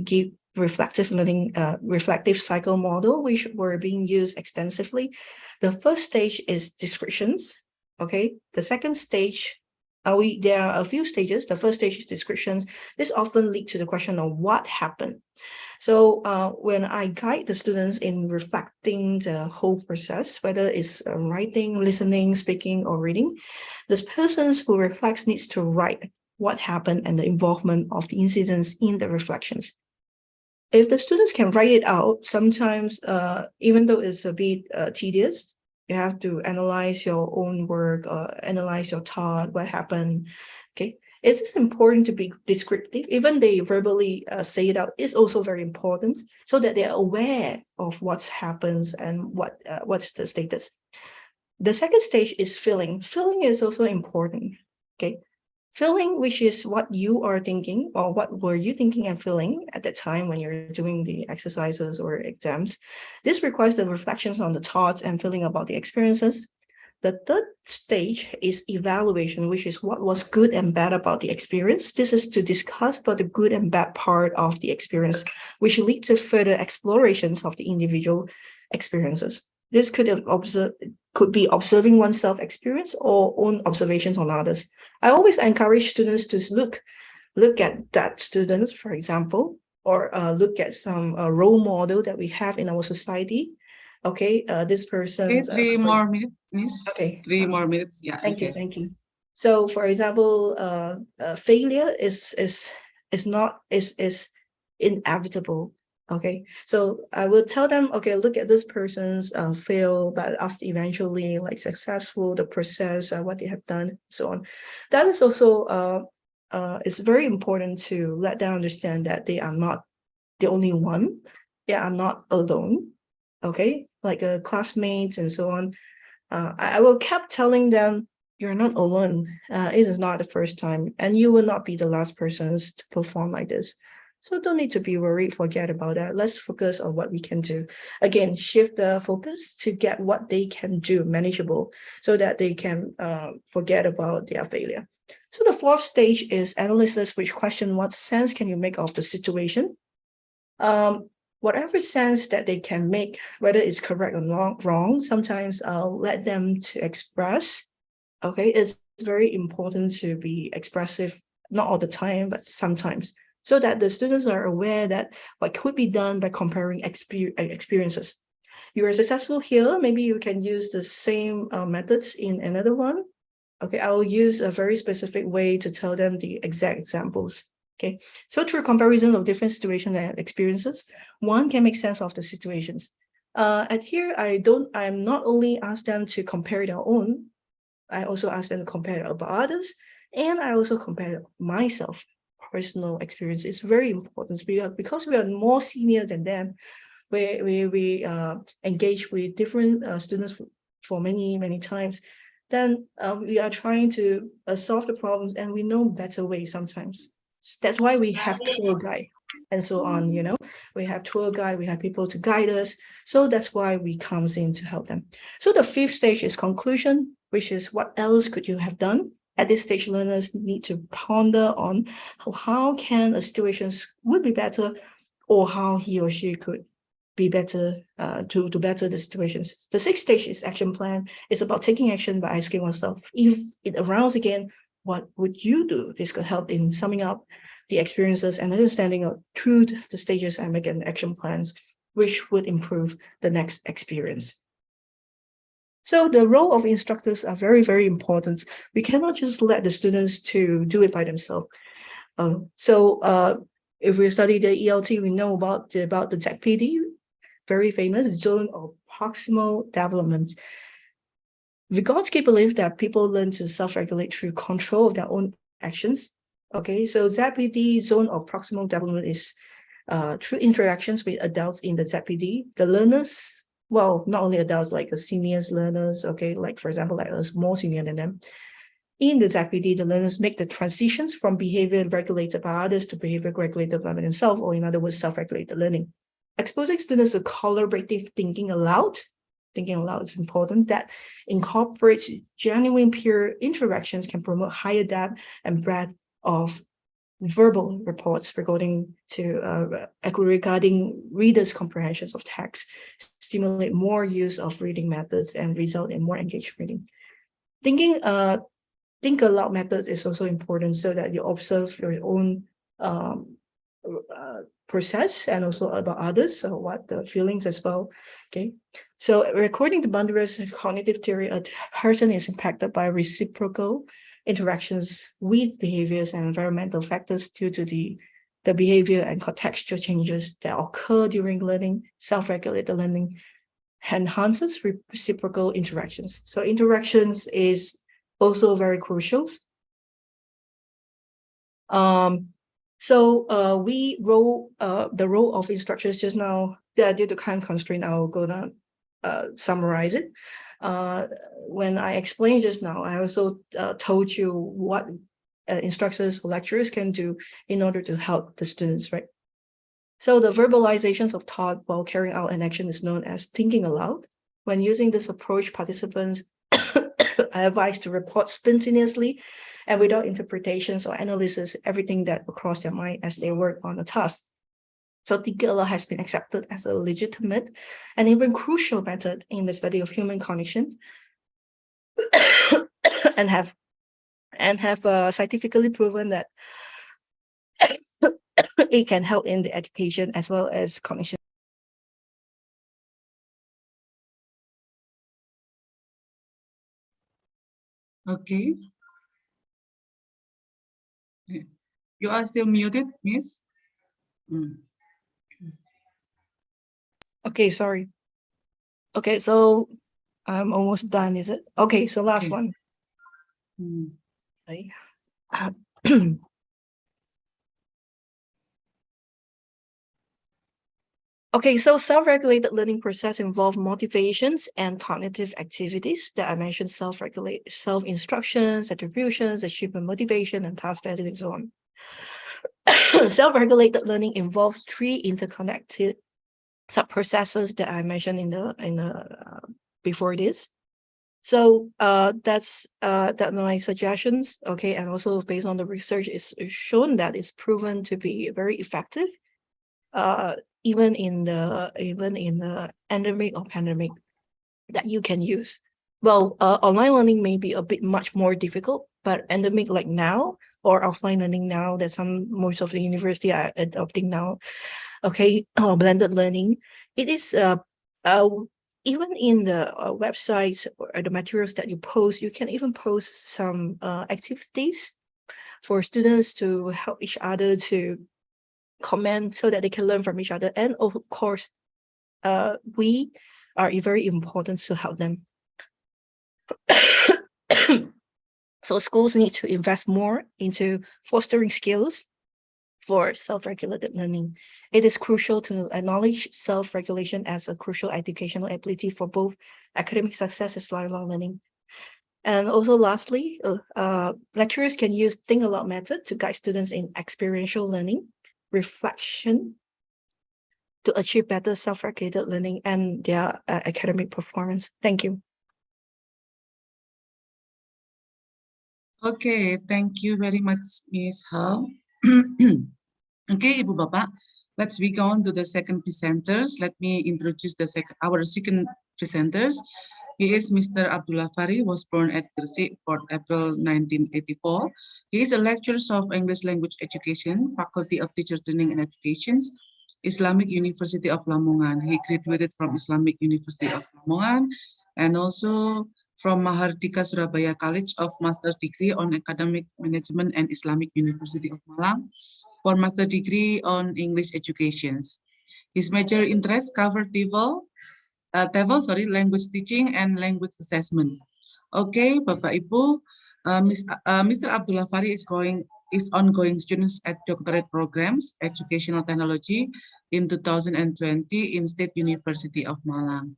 give reflective learning, reflective cycle model, which were being used extensively. The first stage is descriptions. Okay. The second stage, there are a few stages. The first stage is descriptions. This often lead to the question of what happened. So when I guide the students in reflecting the whole process, whether it's writing, listening, speaking, or reading, the persons who reflects needs to write what happened and the involvement of the incidents in the reflections. If the students can write it out, sometimes even though it's a bit tedious, you have to analyze your own work, analyze your thought, what happened. Okay, it is important to be descriptive. Even they verbally say it out is also very important, so that they are aware of what happens and what's the status. The second stage is feeling. Feeling is also important. Okay, feeling, which is what you are thinking or what were you thinking and feeling at the time when you're doing the exercises or exams. This requires the reflections on the thoughts and feeling about the experiences. The third stage is evaluation, which is what was good and bad about the experience. This is to discuss about the good and bad part of the experience, which lead to further explorations of the individual experiences. This could be observing oneself experience or own observations on others. I always encourage students to look at that students, for example, or look at some role model that we have in our society. Okay, this person. Okay, three more minutes, Miss. Okay. 3 more minutes. Yeah. Thank you, Okay. thank you. So, for example, failure is inevitable. Okay, so I will tell them, okay, look at this person's fail, but after eventually like successful, the process, what they have done, so on. That is also it's very important to let them understand that they are not the only one. They are not alone. Okay, like classmates and so on. I will keep telling them you're not alone. It is not the first time, and you will not be the last persons to perform like this. So don't need to be worried, forget about that. Let's focus on what we can do. Again, shift the focus to get what they can do manageable so that they can forget about their failure. So the fourth stage is analysis, which question what sense can you make of the situation? Whatever sense that they can make, whether it's correct or wrong, sometimes I'll let them to express. Okay, it's very important to be expressive, not all the time, but sometimes, so that the students are aware that what could be done by comparing experiences. You are successful here, maybe you can use the same methods in another one. Okay, I will use a very specific way to tell them the exact examples. Okay, so through comparison of different situations and experiences, one can make sense of the situations. At here, I'm not only ask them to compare their own, I also ask them to compare about others, and I also compare myself. Personal experience is very important because we are more senior than them. We engage with different students for many times. Then we are trying to solve the problems, and we know better ways sometimes. That's why we have tour guide. and so on. We have tour guide, we have people to guide us. So that's why we comes in to help them. So the fifth stage is conclusion, which is what else could you have done? At this stage, learners need to ponder on how can a situation would be better, or how he or she could be better to better the situations. The sixth stage is action plan. It's about taking action by asking oneself, if it arises again, what would you do? This could help in summing up the experiences and understanding of through the stages and making action plans, which would improve the next experience. So the role of instructors are very, very important. We cannot just let the students to do it by themselves. If we study the ELT, we know about the ZPD, very famous zone of proximal development. Vygotsky believed that people learn to self-regulate through control of their own actions. Okay, so ZPD, zone of proximal development, is through interactions with adults in the ZPD. The learners, well, not only adults, like the seniors learners, okay, like for example, like us more senior than them. In the ZPD, the learners make the transitions from behavior regulated by others to behavior regulated by themselves, or in other words, self-regulated learning. Exposing students to collaborative thinking aloud is important. That incorporates genuine peer interactions can promote higher depth and breadth of verbal reports regarding readers' comprehensions of text, stimulate more use of reading methods, and result in more engaged reading. Think aloud methods is also important, so that you observe your own process and also about others, so what the feelings as well. Okay, so according to Bundy's cognitive theory, a person is impacted by reciprocal interactions with behaviors and environmental factors due to the behavior and contextual changes that occur during learning. Self-regulated learning enhances reciprocal interactions. So interactions is also very crucial. We roll the role of instructors just now. Due to time constraint, I'll go down summarize it. When I explained just now, I also told you what instructors or lecturers can do in order to help the students, right? So the verbalizations of thought while carrying out an action is known as thinking aloud. When using this approach, participants are advised to report spontaneously and without interpretations or analysis everything that across their mind as they work on a task. So thinking aloud has been accepted as a legitimate and even crucial method in the study of human cognition, and have scientifically proven that it can help in the education as well as cognition. Okay. You are still muted, Miss. Okay, sorry. Okay, so I'm almost done, is it? Okay, so last Okay. one. Okay. Okay, so self-regulated learning process involve motivations and cognitive activities that I mentioned: self-regulate, self-instructions, attributions, achievement motivation, and task value, and so on. Self-regulated learning involves three interconnected sub-processes that I mentioned in the before this. So that's my suggestions. Okay, and also based on the research, is shown that it's proven to be very effective. Even in the endemic or pandemic that you can use. Well, online learning may be a bit much more difficult, but endemic like now, or offline learning now, that most of the university are adopting now. Okay, blended learning. It is even in the websites or the materials that you post, you can even post some activities for students to help each other to comment, so that they can learn from each other. And of course, we are very important to help them. So schools need to invest more into fostering skills for self-regulated learning. It is crucial to acknowledge self-regulation as a crucial educational ability for both academic success and lifelong learning. And also lastly, lecturers can use think aloud method to guide students in experiential learning, reflection to achieve better self-regulated learning and their academic performance. Thank you. Okay, thank you very much, Ms. Hao. Okay, Ibu Bapak, let's we go on to the second presenters. Let me introduce our second presenters. He is Mr. Abdullah Fari, was born at Gresik, 4th April 1984. He is a lecturer of English Language Education, Faculty of Teacher Training and Education, Islamic University of Lamongan. He graduated from Islamic University of Lamongan and also from Mahardika Surabaya College of Master Degree on Academic Management and Islamic University of Malang for Master Degree on English Education. His major interests cover TEFL, language teaching and language assessment. Okay, Bapak Ibu, Mr. Abdullah Fari is ongoing students at doctorate programs, educational technology in 2020 in State University of Malang.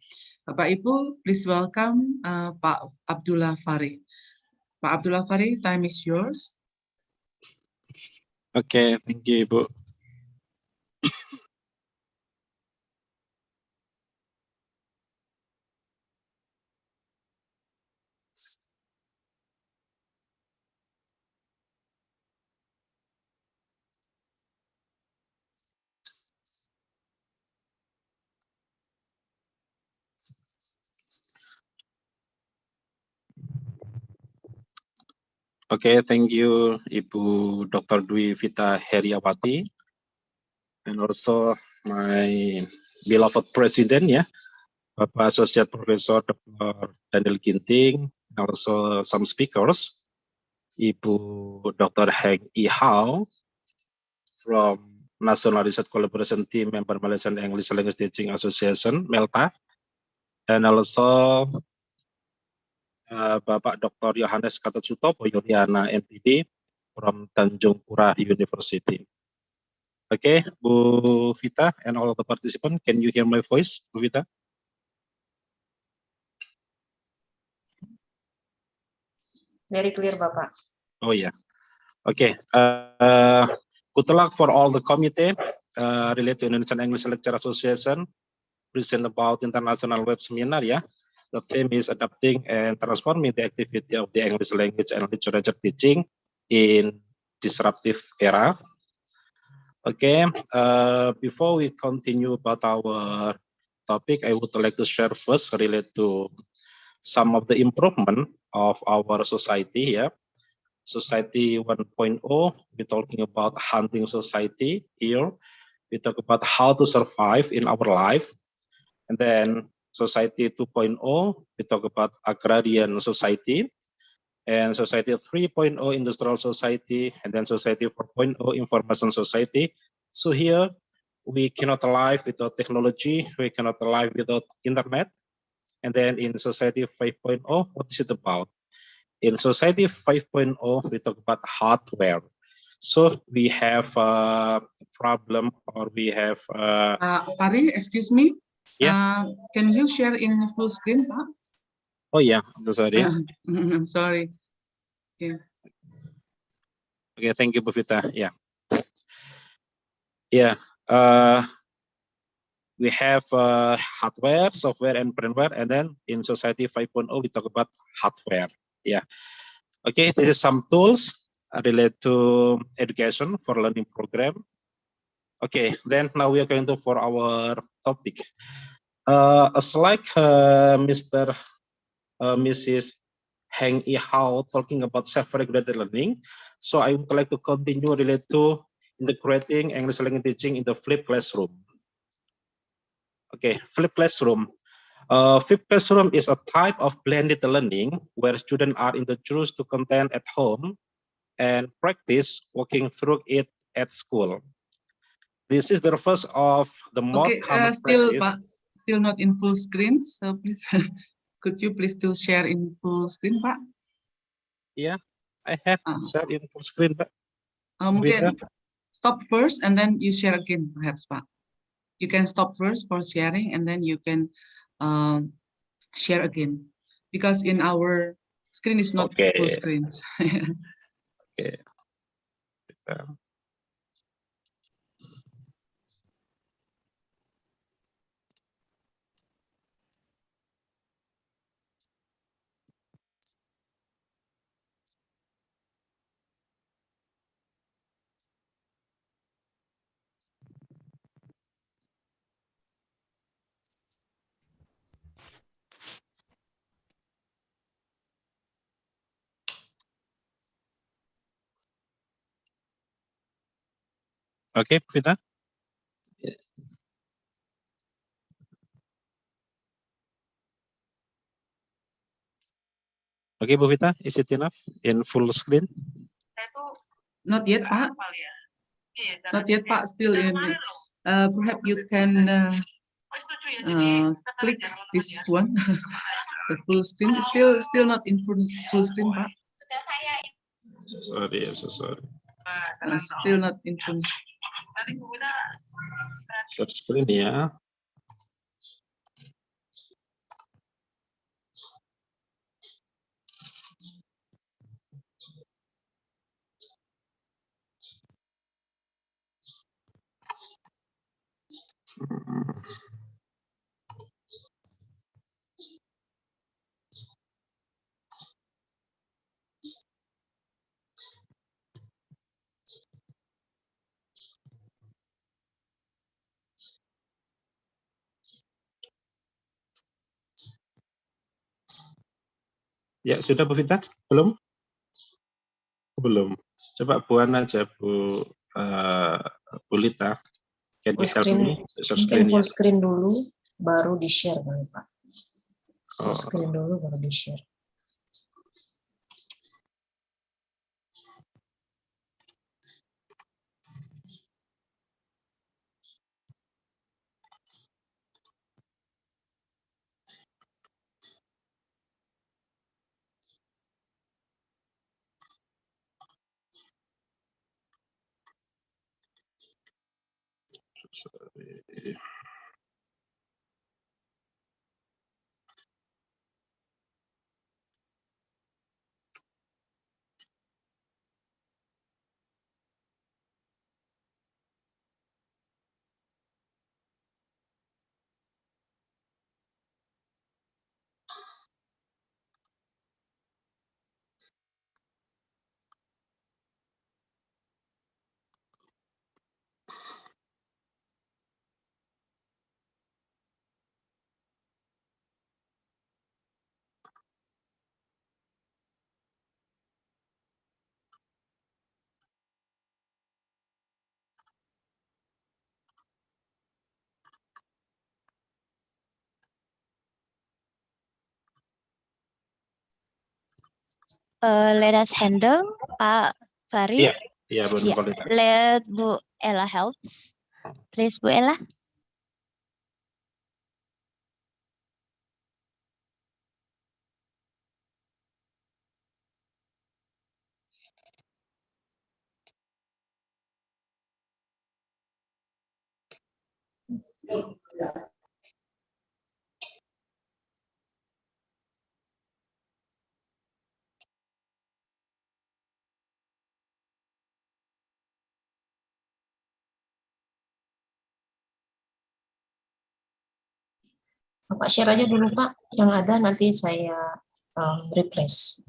Bapak Ibu, please welcome Pak Abdullah Fari. Pak Abdullah Fari, time is yours. Okay, thank you, Ibu. Okay, thank you, Ibu Dr. Dwi Vita Heriawati, and also my beloved President, Bapak Associate Professor Dr. Daniel Ginting, and also some speakers, Ibu Dr. Heng E. Hao from National Research Collaboration Team, member Malaysian English Language Teaching Association, MELTA, and also Bapak Dr. Yohanes Katasutopo Yuliana MPD from Tanjung Pura University. Okay, Bu Vita and all of the participants, can you hear my voice, Bu Vita? Very clear, Bapak. Oh yeah. Okay. Good luck for all the committee related to Indonesian English Lecture Association present about international web seminar. The theme is adapting and transforming the activity of the English language and literature teaching in disruptive era. Okay, before we continue about our topic, I would like to share first related to some of the improvement of our society. Society 1.0, we're talking about hunting society here. We talk about how to survive in our life. And then society 2.0, we talk about agrarian society. And society 3.0, industrial society. And then society 4.0, information society. So here, we cannot live without technology. We cannot live without internet. And then in society 5.0, what is it about? In society 5.0, we talk about hardware. So we have a problem, or we have. Fari, excuse me. Yeah. Can you share in full screen, Pak? Oh yeah, I'm so sorry. I'm sorry. Yeah. Okay, thank you, Bu Vita. Yeah. Yeah. We have hardware, software, and firmware, and then in society 5.0, we talk about hardware. Yeah. Okay, this is some tools related to education for learning program. Okay, then now we are going to for our topic. As like Mrs. Heng E. Hao talking about self-regulated learning, so I would like to continue related to integrating English language teaching in the flipped classroom. Okay, flipped classroom. Flipped classroom is a type of blended learning where students are introduced to content at home and practice working through it at school. This is the first of the more common practice. Still not in full screen, so please, could you please still share in full screen, Pak? Yeah, I have shared in full screen, Pak. Mungkin stop first and then you share again, perhaps, Pak. You can stop first for sharing and then you can share again, because in our screen is not full screens. Okay. Okay, Vita. Okay, Bu Vita, is it enough in full screen? Not yet, Pak. Not yet, Pak. Still in. Perhaps you can click this one. The full screen is still not in full screen, Pak. Sorry, I'm so sorry. Still not in full. Share screen ya. Ya, sudah Bu Vita? Belum? Belum. Coba buan aja Bu Bu Lita. Can you Full help screen, me? Share mungkin screen ya. full screen dulu, baru di share kali Pak. Full Oh, screen dulu, baru di share. sorry. Let us handle Pak Fari. Iya, iya Bu Yeah. Nikolita. Let Bu Ella helps. Please, Bu Ella. Bapak share aja dulu Pak, yang ada nanti saya replace.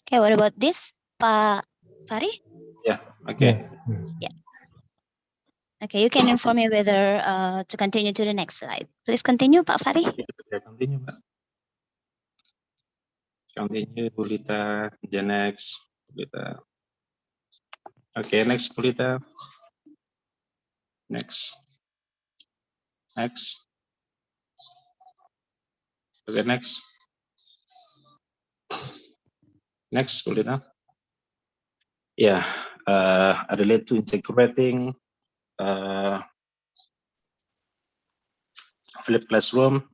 Okay, what about this, Pak Fari? Ya, oke. Okay, you can inform me whether to continue to the next slide. Please continue, Pak Fari. Ya, continue, Mbak. Continue, Bu Lita. The next, Bu Lita. Oke, next, Bu Lita. Next. Next. Oke, next. Next, Bu Lita. Yeah, relate to integrating flipped classroom,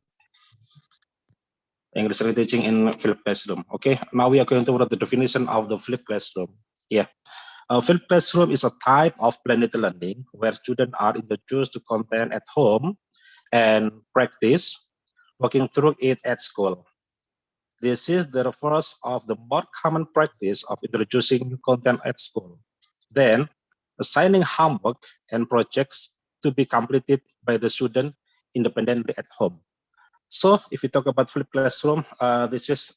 English teaching in flipped classroom. Okay, now we are going to read the definition of the flipped classroom. Yeah, a flipped classroom is a type of blended learning where students are introduced to content at home and practice working through it at school. This is the reverse of the more common practice of introducing new content at school, then assigning homework and projects to be completed by the student independently at home. So if we talk about flipped classroom, this is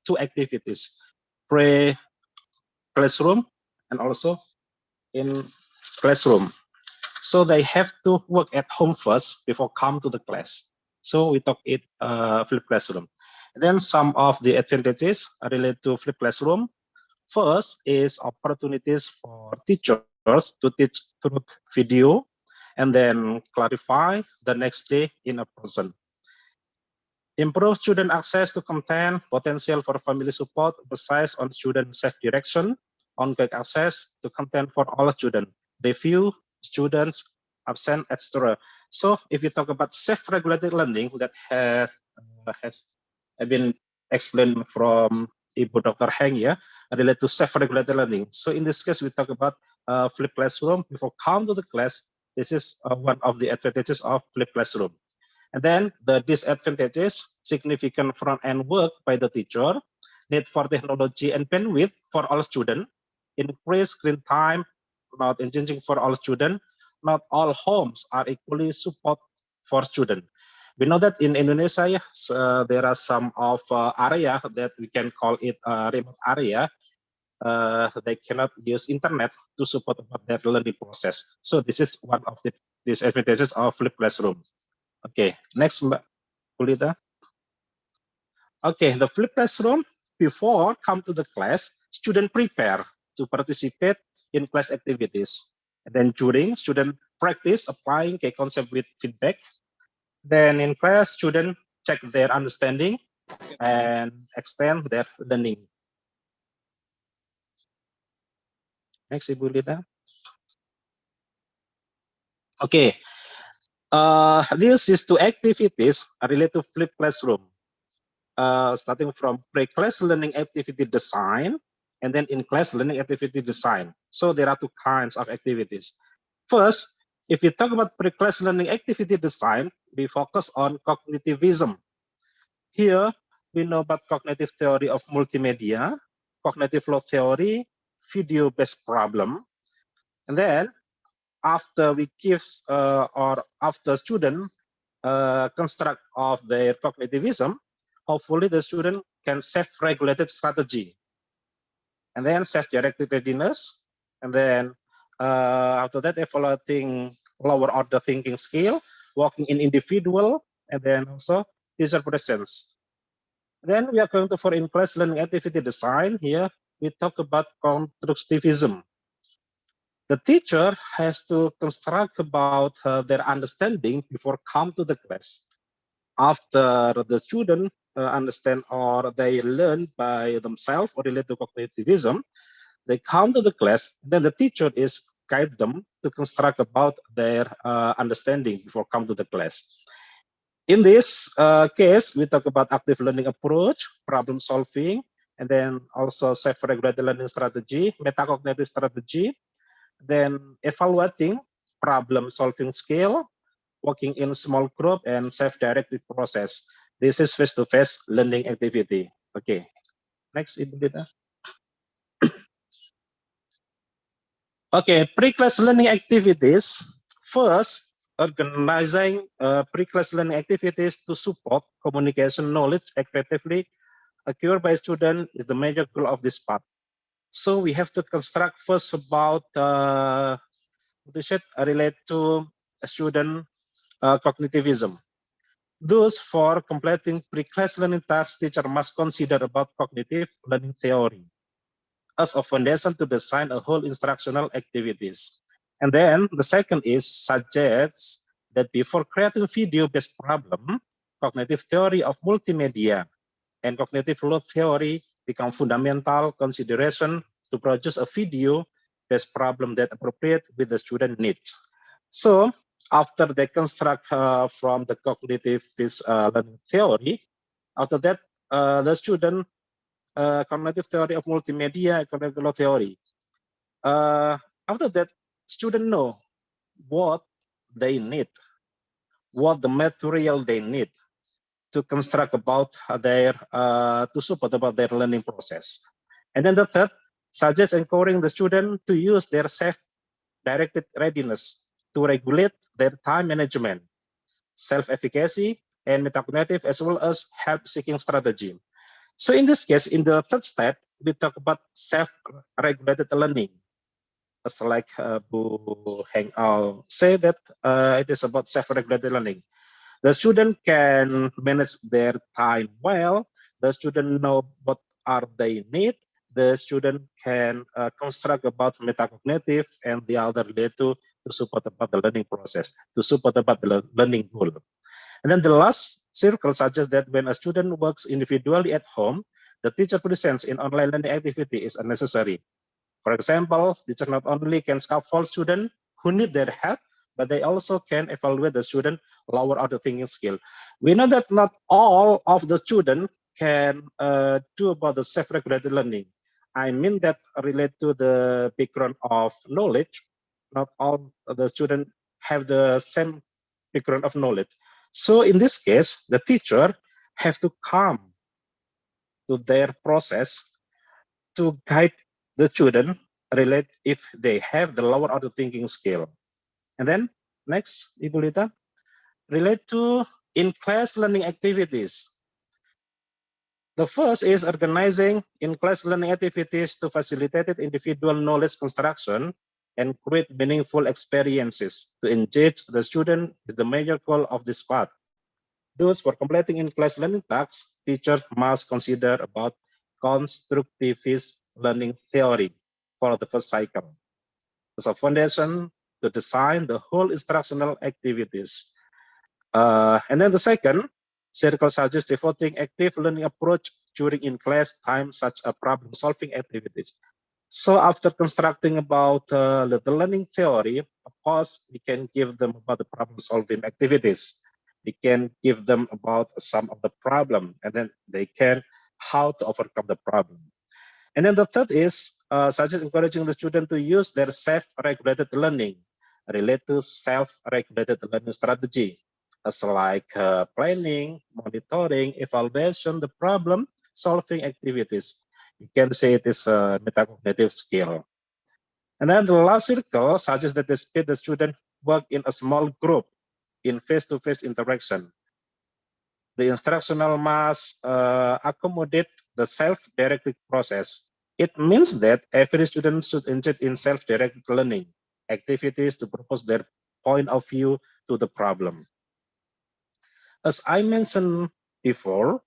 two activities, pre-classroom and also in classroom. So they have to work at home first before come to the class. So we talk it flipped classroom. And then some of the advantages related to flipped classroom. First is opportunities for teachers to teach through video and then clarify the next day in a person. Improve student access to content, potential for family support, emphasize on student self-direction, ongoing access to content for all students, review students, absent, etc. So if you talk about self-regulated learning that has been explained from Ibu Dr. Heng, related to self-regulated learning. So in this case, we talk about flipped classroom. Before come to the class, this is one of the advantages of flipped classroom. And then the disadvantages, significant front-end work by the teacher, need for technology and bandwidth for all students, increased screen time, not engaging for all students, not all homes are equally support for students. We know that in Indonesia, there are some of area that we can call it remote area. They cannot use internet to support about their learning process. So this is one of the disadvantages of flipped classroom. Okay, next, Mbak Kulita. Okay, the flipped classroom, before come to the class, student prepare to participate in class activities. And then during, student practice applying a concept with feedback. Then in class, student check their understanding and extend their learning. Next, Ibu Lita. Okay, these is two activities related to flipped classroom. Starting from pre-class learning activity design and then in-class learning activity design. So there are two kinds of activities. First, if we talk about pre-class learning activity design, we focus on cognitivism. Here, we know about cognitive theory of multimedia, cognitive flow theory, video-based problem. And then after we give or after student construct of their cognitivism, hopefully the student can self-regulated strategy, and then self-directed readiness, and then after that evaluating lower order thinking skill, working in individual, and then also teacher presence. Then we are going to for in-class learning activity design. Here we talk about constructivism. The teacher has to construct about their understanding before come to the class. After the student understand or they learn by themselves or relate to cognitivism, they come to the class, then the teacher is guide them to construct about their understanding before come to the class. In this case, we talk about active learning approach, problem solving, and then also self-regulated learning strategy, metacognitive strategy, then evaluating problem solving skill, working in small group, and self-directed process. This is face-to-face learning activity. Okay, next, Ibu Dita. Okay, pre-class learning activities. First, organizing pre-class learning activities to support communication knowledge effectively acquired by student is the major goal of this part. So we have to construct first about this should relate to student cognitivism. Thus, for completing pre-class learning tasks, teacher must consider about cognitive learning theory as a foundation to design a whole instructional activities. And then the second is suggests that before creating video-based problem, cognitive theory of multimedia and cognitive load theory become fundamental consideration to produce a video-based problem that appropriate with the student needs. So after they construct from the cognitive learning theory, after that, the student cognitive theory of multimedia, cognitive load theory. After that, student know what they need, what the material they need to construct about their, to support about their learning process. And then the third, suggest encouraging the student to use their self-directed readiness to regulate their time management self-efficacy, and metacognitive, as well as help-seeking strategy. So in this case, in the third step, we talk about self-regulated learning. As like Bu Heng Ao say that it is about self-regulated learning. The student can manage their time well. The student know what are they need. The student can construct about metacognitive and the other related to support about the learning process, to support about the learning goal. And then the last circle suggests that when a student works individually at home, the teacher presence in online learning activity is unnecessary. For example, teachers not only can scaffold students who need their help, but they also can evaluate the student lower order thinking skill. We know that not all of the students can do about the self-regulated learning. I mean that relate to the background of knowledge. Not all of the students have the same background of knowledge. So in this case, the teacher have to come to their process to guide the student relate if they have the lower order thinking skill. And then next, Ibu Lita, relate to in-class learning activities. The first is organizing in-class learning activities to facilitate individual knowledge construction and create meaningful experiences. To engage the student is the major goal of this part. Thus, for completing in-class learning tasks, teachers must consider about constructivist learning theory for the first cycle as a foundation to design the whole instructional activities. And then the second circle suggests devoting active learning approach during in-class time, such as problem-solving activities. So after constructing about the learning theory, of course, we can give them about the problem-solving activities. We can give them about some of the problem, and then they can how to overcome the problem. And then the third is such as encouraging the student to use their self-regulated learning, related to self-regulated learning strategy, as like planning, monitoring, evaluation, the problem solving activities. You can say it is a metacognitive skill. And then the last circle suggests that the speed the student work in a small group in face-to-face interaction. The instructional must accommodate the self-directed process. It means that every student should engage in self-directed learning activities to propose their point of view to the problem. As I mentioned before,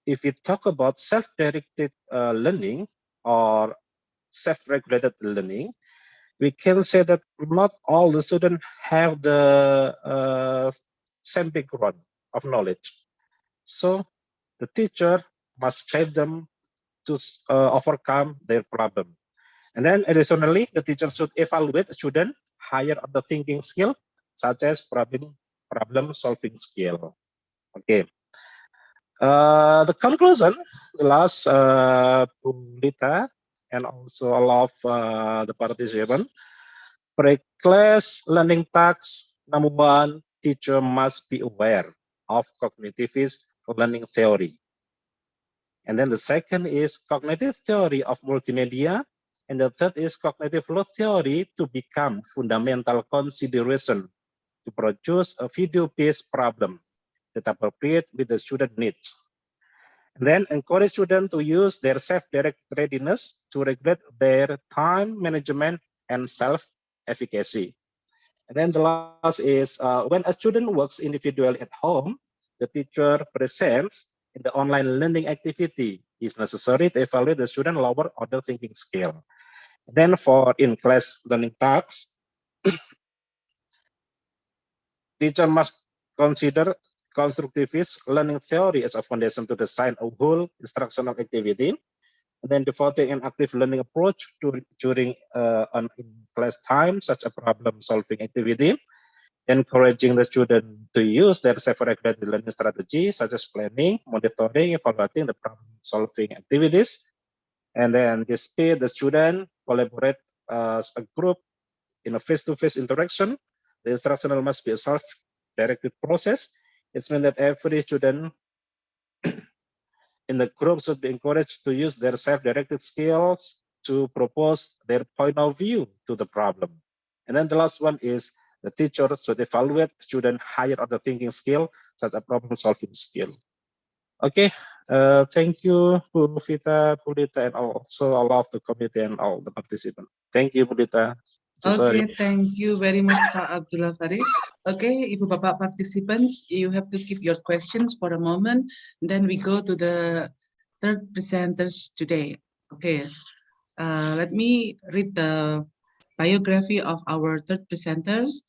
if we talk about self-directed learning or self-regulated learning, we can say that not all the students have the same background of knowledge. So the teacher must guide them to overcome their problem. And then additionally, the teacher should evaluate student higher on the thinking skill, such as problem solving skill. Okay. The conclusion, the last to Lita and also all of the participants, pre-class learning tasks, number one, teacher must be aware of cognitivist learning theory. And then the second is cognitive theory of multimedia. And the third is cognitive load theory to become fundamental consideration to produce a video-based problem that appropriate with the student needs. And then encourage students to use their self-direct readiness to regulate their time management and self-efficacy. And then the last is when a student works individually at home, the teacher presents in the online learning activity is necessary to evaluate the student lower order thinking skill. Then for in-class learning tasks, teacher must consider constructivist learning theory as a foundation to design a whole instructional activity. And then devoting an active learning approach during an in-class time, such a problem-solving activity. Encouraging the student to use their self-regulated learning strategy, such as planning, monitoring, evaluating the problem-solving activities. And then this speed, the student collaborate as a group in a face-to-face interaction. The instructional must be a self-directed process. It means that every student in the group should be encouraged to use their self-directed skills to propose their point of view to the problem. And then the last one is The teacher should evaluate student higher order thinking skill, such as problem solving skill. Okay, thank you, Bu Vita, Bu Dita, and also all of the committee and all the participants. Thank you, Bu Dita. So sorry. Okay, thank you very much, Pak Abdullah Farid. Okay, Ibu Bapak participants, you have to keep your questions for a moment. Then we go to the third presenters today. Okay, let me read the biography of our third presenters.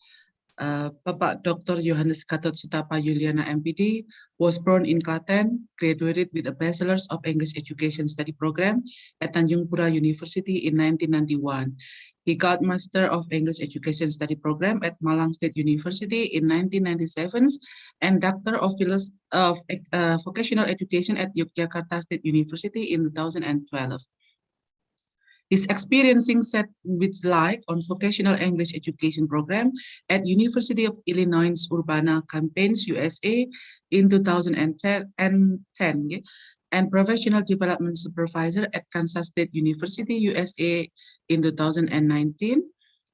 Bapak Dr. Johannes Gatot Sutapa Yuliana MPD was born in Klaten, graduated with a Bachelor's of English Education Study Program at Tanjung Pura University in 1991. He got Master of English Education Study Program at Malang State University in 1997 and Doctor of Vocational Education at Yogyakarta State University in 2012. His experiencing sandwich light on vocational English education program at University of Illinois Urbana-Champaign, USA in 2010 and professional development supervisor at Kansas State University, USA in 2019.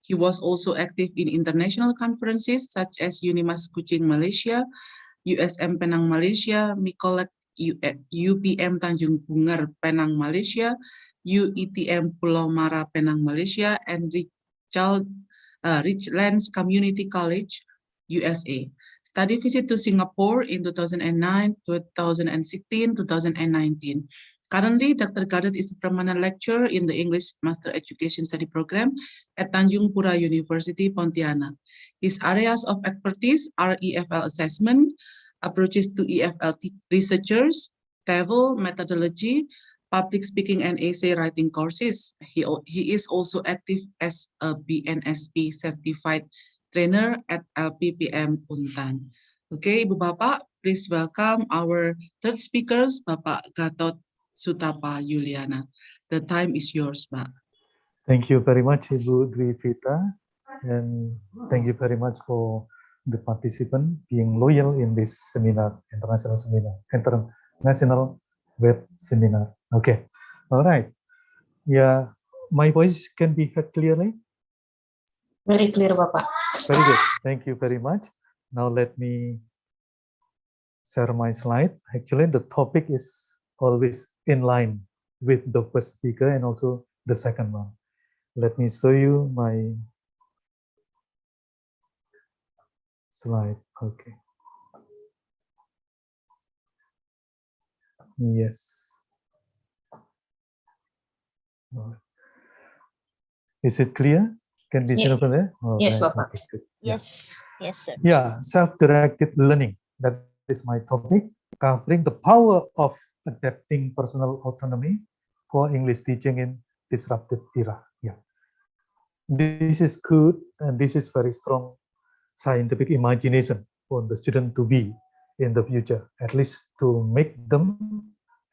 He was also active in international conferences such as Unimas Kuching Malaysia, USM Penang Malaysia, Mikolek UPM Tanjung Bungar Penang Malaysia, UETM Pulau Mara Penang Malaysia, and Richlands Community College, USA. Study visit to Singapore in 2009, 2016, 2019. Currently, Dr. Gatot is a permanent lecturer in the English Master Education Study Program at Tanjung Pura University, Pontianak. His areas of expertise are EFL assessment, approaches to EFL researchers, TEVL methodology, public speaking and essay writing courses. He is also active as a BNSP certified trainer at LPPM Untan. Okay, Ibu Bapak, please welcome our third speakers, Bapak Gatot Sutapa Yuliana. The time is yours, Pak. Thank you very much, Ibu Dwi Vita, and thank you very much for the participant being loyal in this seminar, international web seminar. Okay, all right. Yeah, my voice can be heard clearly? Very clear, Bapak. Very good. Thank you very much. Now let me share my slide. Actually, the topic is always in line with the first speaker and also the second one. Let me show you my slide. Okay. Yes. Is it clear? Can be seen over there? All Yes, right. Bapak. Okay, good. Yes, yes, sir. Yeah, self-directed learning. That is my topic, covering the power of adapting personal autonomy for English teaching in disruptive era. Yeah, this is good, and this is very strong scientific imagination for the student to be in the future, at least to make them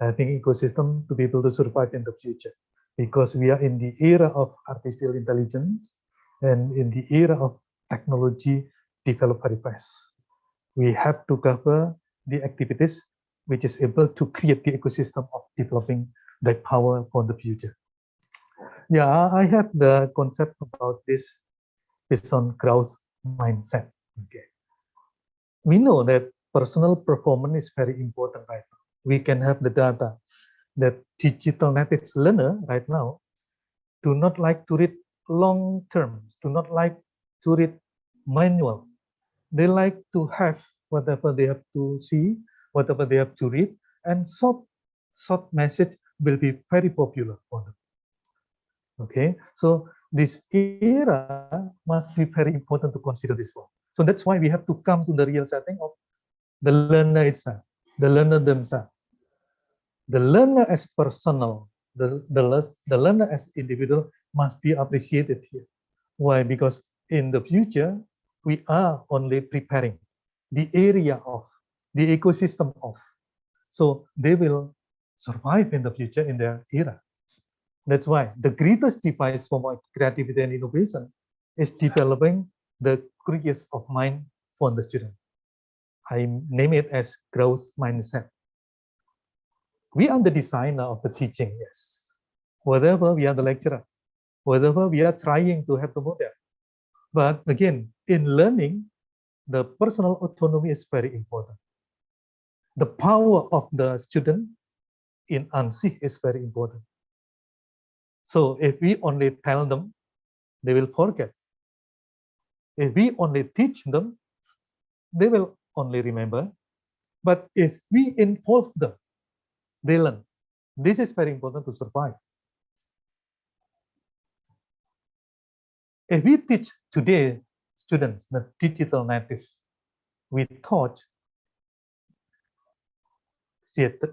having ecosystem to be able to survive in the future. Because we are in the era of artificial intelligence and in the era of technology develop very fast. We have to cover the activities which is able to create the ecosystem of developing that power for the future. Yeah, I have the concept about this based on growth mindset. Okay, we know that personal performance is very important right now. We can have the data that digital native learner right now do not like to read long terms, do not like to read manual. They like to have whatever they have to see, whatever they have to read, and short message will be very popular for them. Okay, so this era must be very important to consider this one. So that's why we have to come to the real setting of the learner itself, the learner themselves. The learner as personal, the learner as individual must be appreciated here. Why? Because in the future, we are only preparing the area of, the ecosystem of. So they will survive in the future in their era. That's why the greatest device for my creativity and innovation is developing the curious of mind for the student. I name it as growth mindset. We are the designer of the teaching, yes. Whatever we are the lecturer, whatever we are trying to have the model, But again, in learning, the personal autonomy is very important. The power of the student in ANSI is very important. So if we only tell them, they will forget. If we only teach them, they will only remember. But if we involve them, they learn. This is very important to survive. If we teach today students the digital native, we taught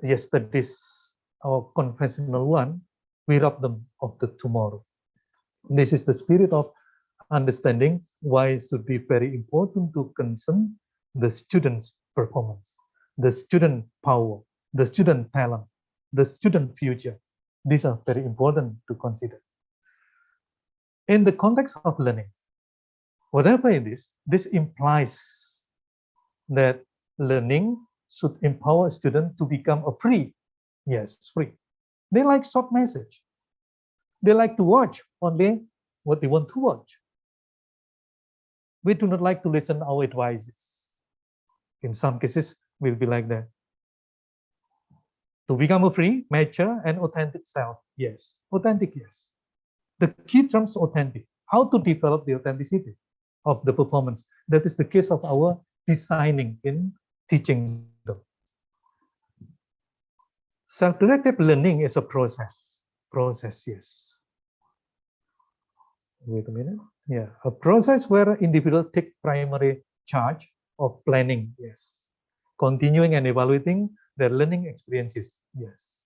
yesterday's our conventional one, we rob them of the tomorrow. This is the spirit of understanding why it should be very important to concern the student's performance, the student power, the student talent, the student future. These are very important to consider. In the context of learning, whatever it is, this implies that learning should empower students to become a free. Yes, free. They like short message. They like to watch only what they want to watch. We do not like to listen our advices. In some cases, will be like that. To become a free, mature, and authentic self. Yes, authentic, yes. The key terms authentic. How to develop the authenticity of the performance. That is the case of our designing in teaching them. Self-directed learning is a process. Process, yes. Wait a minute. Yeah, a process where individual take primary charge of planning, yes. Continuing and evaluating their learning experiences, yes.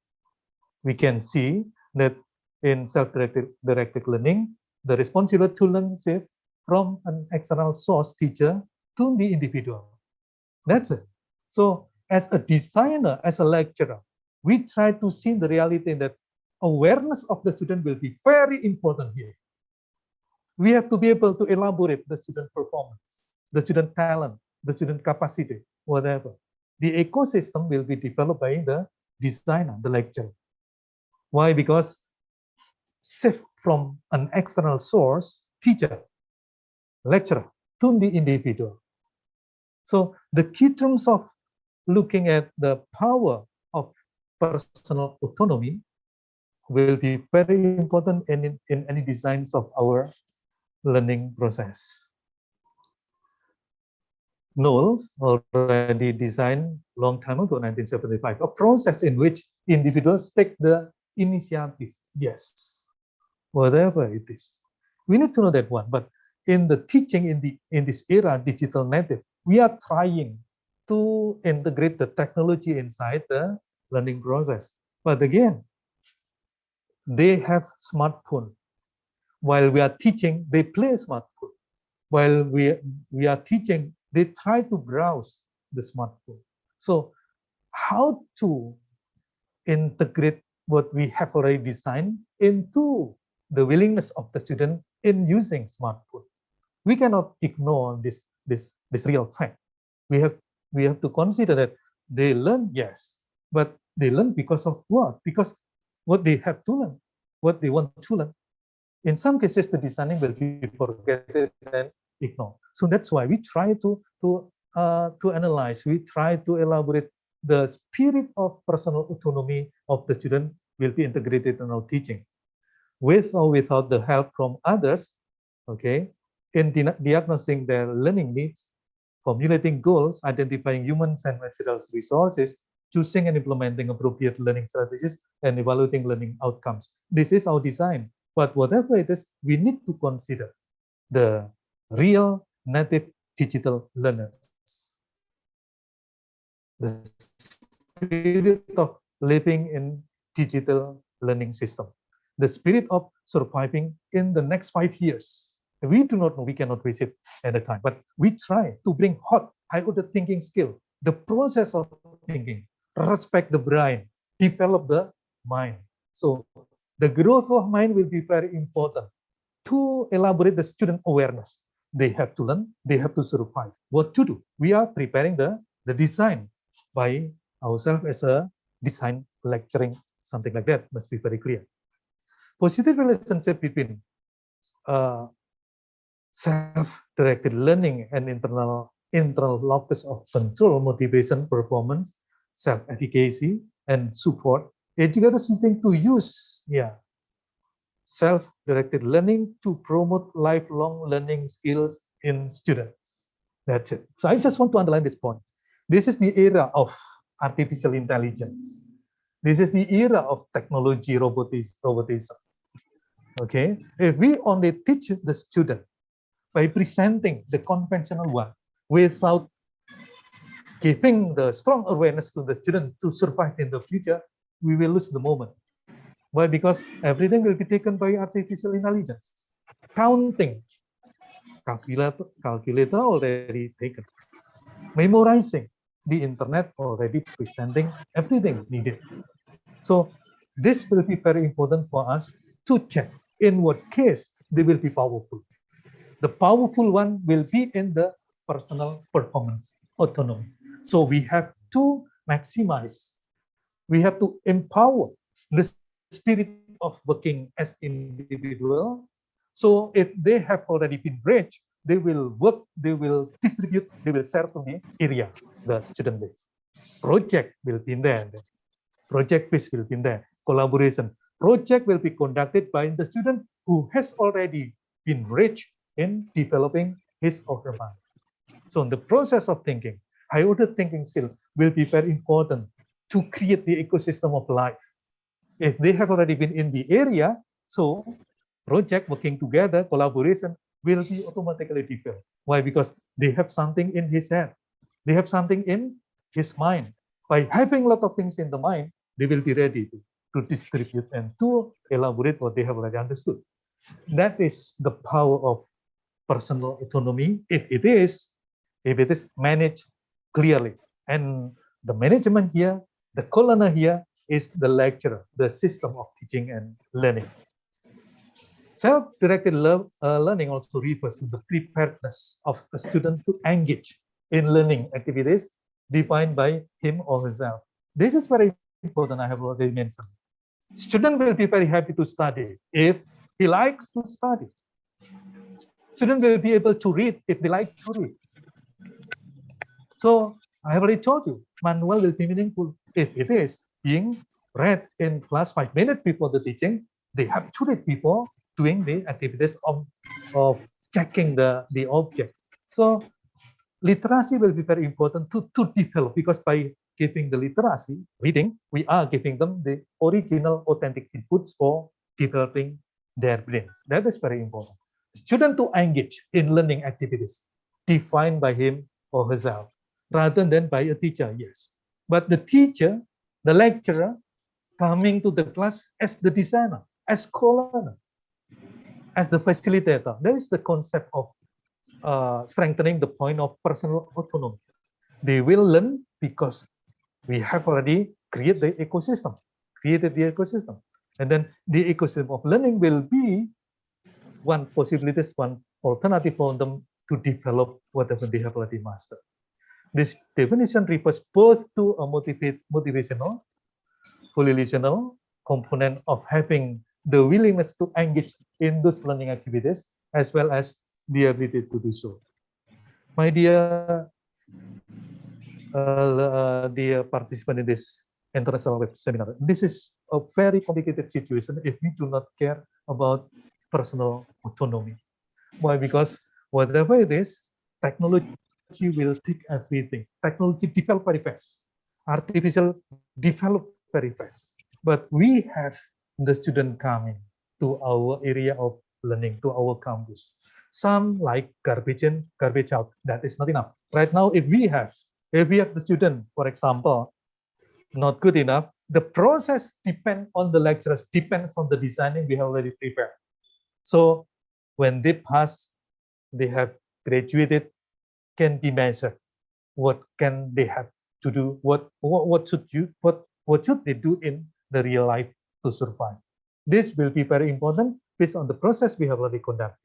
We can see that in self-directed learning, the responsibility to learn shift from an external source teacher to the individual. That's it. So as a designer, as a lecturer, we try to see the reality that awareness of the student will be very important here. We have to be able to elaborate the student performance, the student talent, the student capacity, whatever. The ecosystem will be developed by the designer, the lecturer. Why? Because shift from an external source, teacher, lecturer, to the individual. So the key terms of looking at the power of personal autonomy will be very important in any designs of our learning process. Knowles already designed long time ago, 1975, a process in which individuals take the initiative. Yes, whatever it is. We need to know that one. But in the teaching in this era, digital native, we are trying to integrate the technology inside the learning process. But again, they have smartphone. While we are teaching, they play smartphone. While we are teaching, they try to browse the smartphone. So how to integrate what we have already designed into the willingness of the student in using smartphone? We cannot ignore this real fact. We have to consider that they learn, yes, but they learn because of what? Because what they have to learn, what they want to learn. In some cases, the designing will be forgotten and ignored. So that's why we try to analyze, we try to elaborate the spirit of personal autonomy of the student will be integrated in our teaching. With or without the help from others, okay, in diagnosing their learning needs, formulating goals, identifying humans and material resources, choosing and implementing appropriate learning strategies, and evaluating learning outcomes. This is our design. But whatever it is, we need to consider the real native digital learners. The spirit of living in digital learning system. The spirit of surviving in the next 5 years. We do not know, we cannot visit at a time, but we try to bring hot, high-order thinking skill, the process of thinking, respect the brain, develop the mind. So the growth of mind will be very important to elaborate the student awareness. They have to learn, they have to survive. What to do? We are preparing the design by ourselves as a design lecturing, something like that, must be very clear. Positive relationship between self-directed learning and internal locus of control, motivation, performance, self-efficacy, and support. Educators need to use, self-directed learning to promote lifelong learning skills in students. That's it. So I just want to underline this point. This is the era of artificial intelligence. This is the era of technology, robotism. Okay, if we only teach the student by presenting the conventional one without giving the strong awareness to the student to survive in the future, we will lose the moment. Why? Because everything will be taken by artificial intelligence. Counting, calculator already taken. Memorizing, the internet already presenting everything needed. So this will be very important for us to check in what case they will be powerful. The powerful one will be in the personal performance autonomy. So we have to maximize, we have to empower the spirit of working as individual. So if they have already been reached, they will work, they will distribute, they will share to the area, the student base. Project will be there. Project base will be there. Collaboration. Project will be conducted by the student who has already been rich in developing his or her mind. So in the process of thinking, high order thinking skill will be very important to create the ecosystem of life. If they have already been in the area, so project working together, collaboration will be automatically developed. Why? Because they have something in his head. They have something in his mind. By having a lot of things in the mind, they will be ready to distribute and to elaborate what they have already understood. That is the power of personal autonomy if it is managed clearly. And the management here, the co-learner here is the lecturer, the system of teaching and learning. Self-directed learning also refers to the preparedness of a student to engage in learning activities defined by him or herself. This is very important, I have already mentioned. Student will be very happy to study if he likes to study. Student will be able to read if they like to read. So I have already told you, manual will be meaningful if it is being read in class 5 minutes before the teaching. They have to read before doing the activities of checking the object. So literacy will be very important to develop, because by giving the literacy, reading, we are giving them the original authentic inputs for developing their brains. That is very important. Student to engage in learning activities defined by him or herself rather than by a teacher, yes. But the teacher, the lecturer, coming to the class as the designer, as co-learner, as the facilitator. That is the concept of strengthening the point of personal autonomy. They will learn because we have already created the ecosystem. And then the ecosystem of learning will be one possibility, one alternative for them to develop whatever they have already mastered. This definition refers both to a motivational, volitional component of having the willingness to engage in those learning activities, as well as the ability to do so. My dear dear participant in this international web seminar, this is a very complicated situation if we do not care about personal autonomy. Why? Because whatever it is, technology will take everything. Technology develop very fast. Artificial develop very fast. But we have the student coming to our area of learning, to our campus. Some like garbage in, garbage out. That is not enough. Right now, if we have the student, for example, not good enough, the process depends on the lecturers, depends on the designing we have already prepared. So when they pass, they have graduated, can be measured. What can they have to do? What should they do in the real life to survive? This will be very important based on the process we have already conducted.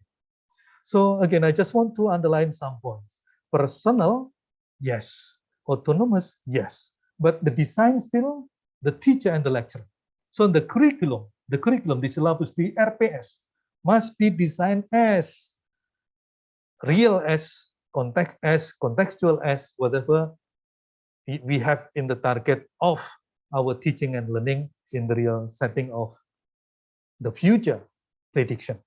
So again, I just want to underline some points. Personal, yes. Autonomous, yes. But the design still the teacher and the lecturer. So the curriculum, the syllabus, the RPS must be designed as real as, context as, contextual as, whatever we have in the target of our teaching and learning in the real setting of the future prediction.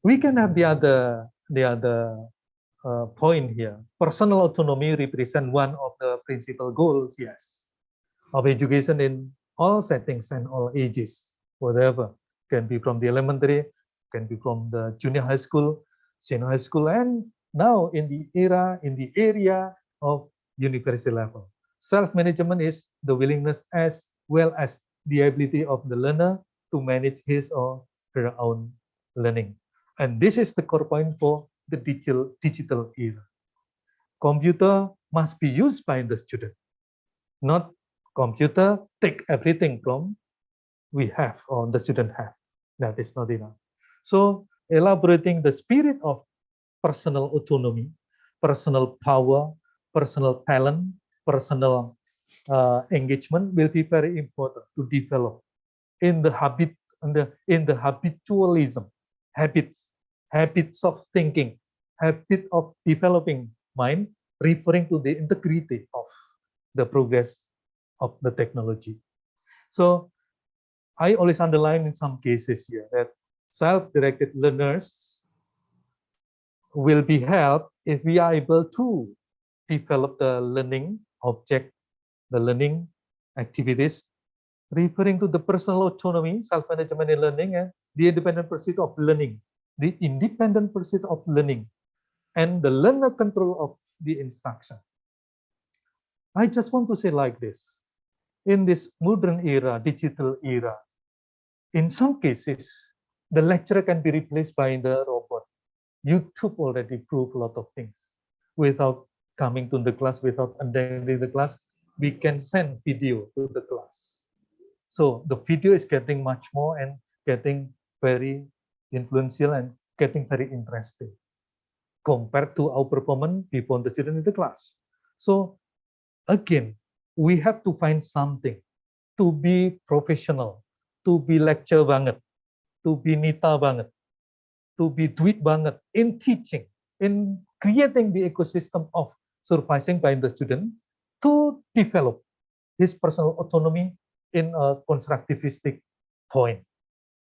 We can have the other point here. Personal autonomy represents one of the principal goals, yes, of education in all settings and all ages, whatever. Can be from the elementary, can be from the junior high school, senior high school, and now in the area of university level. Self-management is the willingness as well as the ability of the learner to manage his or her own learning. And this is the core point for the digital era. Computer must be used by the student, not computer take everything from we have or the student have. That is not enough. So elaborating the spirit of personal autonomy, personal power, personal talent, personal engagement will be very important to develop in the habitualism, habits of thinking, habit of developing mind, referring to the integrity of the progress of the technology. So I always underline in some cases here that self-directed learners will be helped if we are able to develop the learning object, the learning activities, referring to the personal autonomy, self-management in learning, and the independent pursuit of learning, the independent pursuit of learning, and the learner control of the instruction. I just want to say like this. In this modern era, digital era, in some cases, the lecturer can be replaced by the robot. YouTube already proved a lot of things. Without coming to the class, without attending the class, we can send video to the class. So the video is getting much more and getting very influential and getting very interesting compared to our performance before the student in the class. So again, we have to find something to be professional, to be lecture banget, to be nita banget, to be duit banget in teaching, in creating the ecosystem of supervising by the student to develop his personal autonomy in a constructivistic point.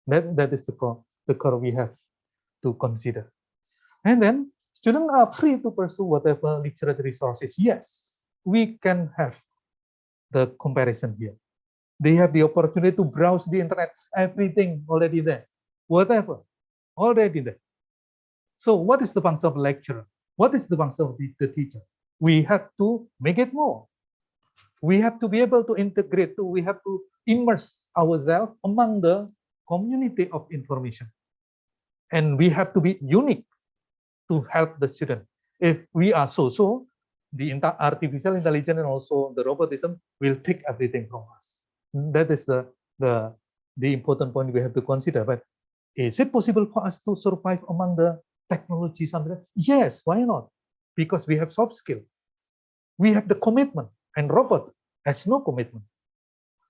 That is the core we have to consider. And then students are free to pursue whatever literature resources. Yes, we can have the comparison here. They have the opportunity to browse the internet, everything already there, whatever, already there. So what is the function of lecturer? What is the function of the teacher? We have to make it more. We have to be able to integrate, we have to immerse ourselves among the community of information. And we have to be unique to help the student. If we are so, the artificial intelligence and also the robotism will take everything from us. That is the important point we have to consider. But is it possible for us to survive among the technologies? Yes, why not? Because we have soft skill. We have the commitment, and robot has no commitment.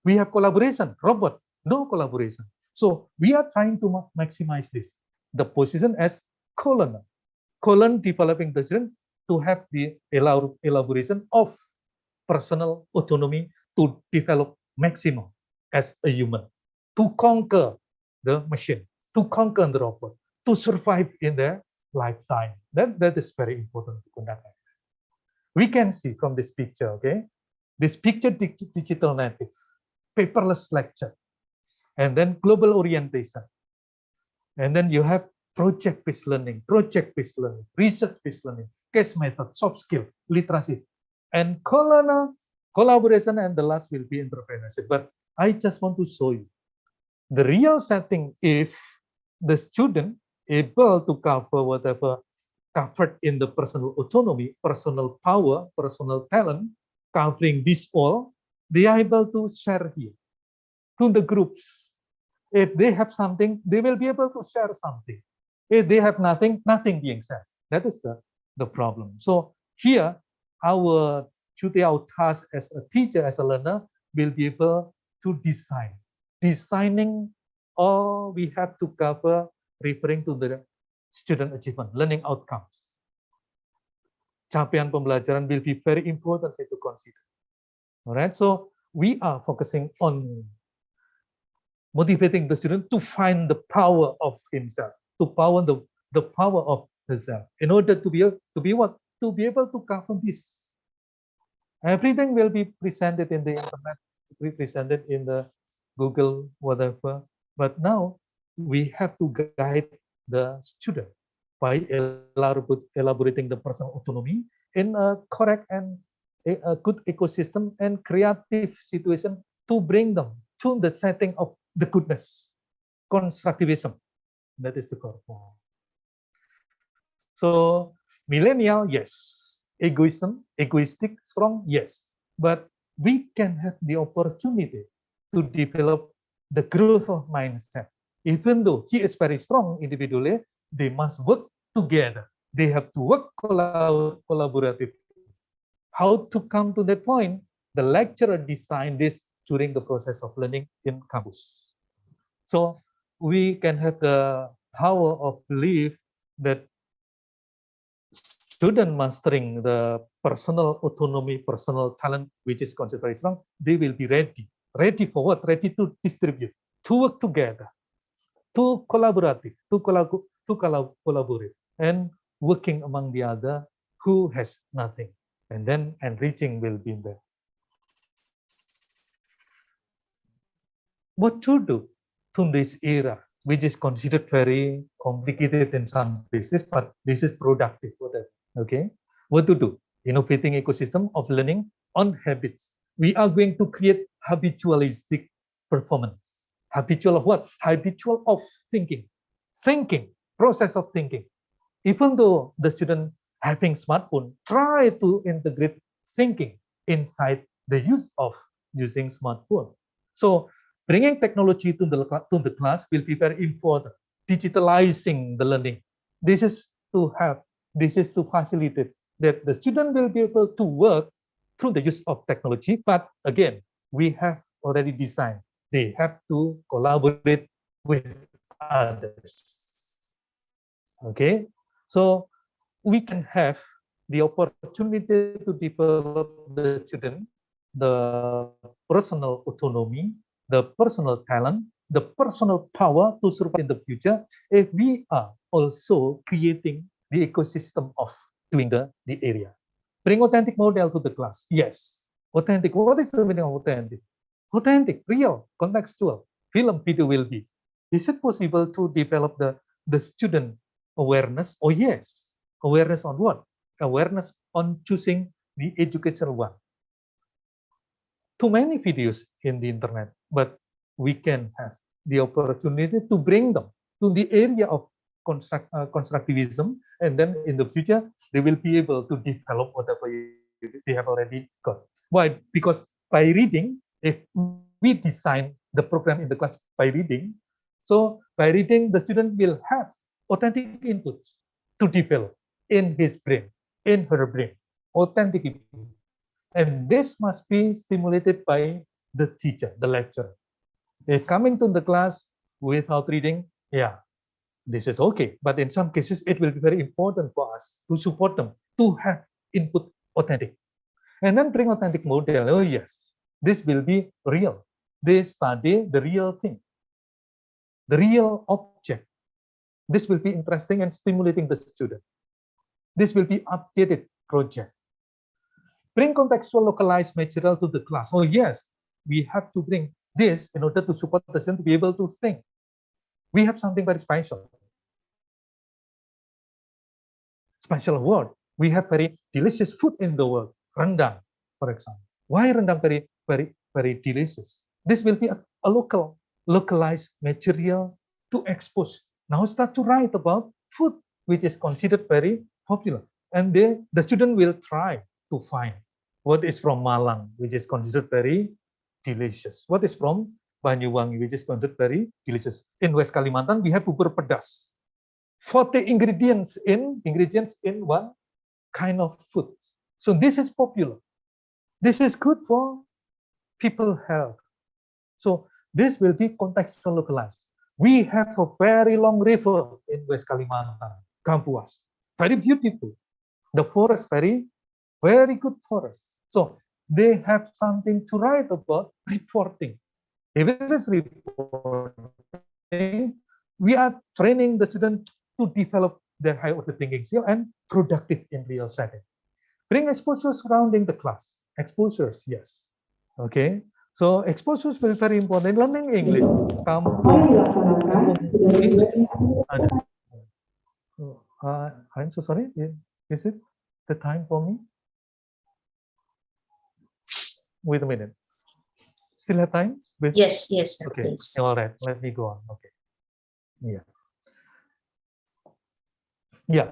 We have collaboration, robot, no collaboration. So we are trying to maximize this. The position as co-learner, developing the student to have the elaboration of personal autonomy to develop maximum as a human, to conquer the machine, to conquer the robot, to survive in their lifetime. That is very important to conduct. We can see from this picture, okay? This picture, digital native, paperless lecture, and then global orientation. And then you have project-based learning, research-based learning, case method, soft skill, literacy, and co-learner, collaboration, and the last will be entrepreneurship. But I just want to show you the real setting if the student able to cover whatever covered in the personal autonomy, personal power, personal talent, covering this all, they are able to share here to the groups. If they have something, they will be able to share something. If they have nothing, nothing being shared. That is the problem. So here, our duty, our task as a teacher, as a learner, will be able to designing all we have to cover, referring to the student achievement, learning outcomes. Capaian pembelajaran will be very important to consider. All right, so we are focusing on motivating the student to find the power of himself, to power the power of herself, in order to be what? To be able to cover this. Everything will be presented in the internet, presented in the Google, whatever. But now we have to guide the student by elaborating the personal autonomy in a correct and a good ecosystem and creative situation to bring them to the setting of the goodness, constructivism. That is the core point. So millennial, yes. Egoistic, strong, yes. But we can have the opportunity to develop the growth of mindset. Even though he is very strong individually, they must work together. They have to work collaboratively. How to come to that point? The lecturer designed this during the process of learning in campus. So we can have the power of belief that student mastering the personal autonomy, personal talent, which is considered very strong, they will be ready. Ready for what? Ready to distribute, to work together, to collaborate, and working among the other who has nothing. And then enriching will be there. What to do to this era, which is considered very complicated in some places, but this is productive for that. Okay, what to do? Innovating ecosystem of learning on habits. We are going to create habitualistic performance. Habitual of what? Habitual of thinking. Thinking, process of thinking. Even though the student having smartphone, try to integrate thinking inside the use of using smartphone. So bringing technology to the class will be very important. Digitalizing the learning. This is to facilitate that the student will be able to work through the use of technology. But again, we have already designed. They have to collaborate with others. Okay, so we can have the opportunity to develop the student, the personal autonomy, the personal talent, the personal power to survive in the future if we are also creating the ecosystem of doing the area. Bring authentic model to the class. Yes, authentic. What is the meaning of authentic? Authentic, real, contextual. Film, video will be. Is it possible to develop the student awareness? Oh yes. Awareness on what? Awareness on choosing the educational one. Too many videos in the internet, but we can have the opportunity to bring them to the area of constructivism, and then in the future they will be able to develop whatever they have already got. Why? Because by reading, if we design the program in the class by reading, so by reading the student will have authentic inputs to develop in his brain, in her brain, authentic input. And this must be stimulated by the teacher, the lecturer. If coming to the class without reading, yeah, this is okay. But in some cases, it will be very important for us to support them, to have input authentic. And then bring authentic model. Oh yes, this will be real. They study the real thing, the real object. This will be interesting and stimulating the student. This will be updated project. Bring contextual localized material to the class. Oh yes, we have to bring this in order to support the student to be able to think. We have something very special. Special word. We have very delicious food in the world. Rendang, for example. Why rendang very delicious? This will be a localized material to expose. Now start to write about food, which is considered very popular. And the student will try to find what is from Malang, which is considered very delicious. What is from Banyuwangi, which is considered very delicious. In West Kalimantan, we have bubur pedas. 40 ingredients in one kind of food. So this is popular. This is good for people health. So this will be contextual localized. We have a very long river in West Kalimantan. Kampuas. Very beautiful. The forest, very good forest. So they have something to write about reporting. If it is reporting, we are training the student to develop their high order thinking skill and productive in real setting. Bring exposure surrounding the class. Exposures, yes. Okay. So exposures very, very important. Learning English. Kampung English. Ada. I'm so sorry. Is it the time for me? Wait a minute. Still have time? Yes, yes, sir, Okay. please. All right. Let me go on. Okay. Yeah. Yeah.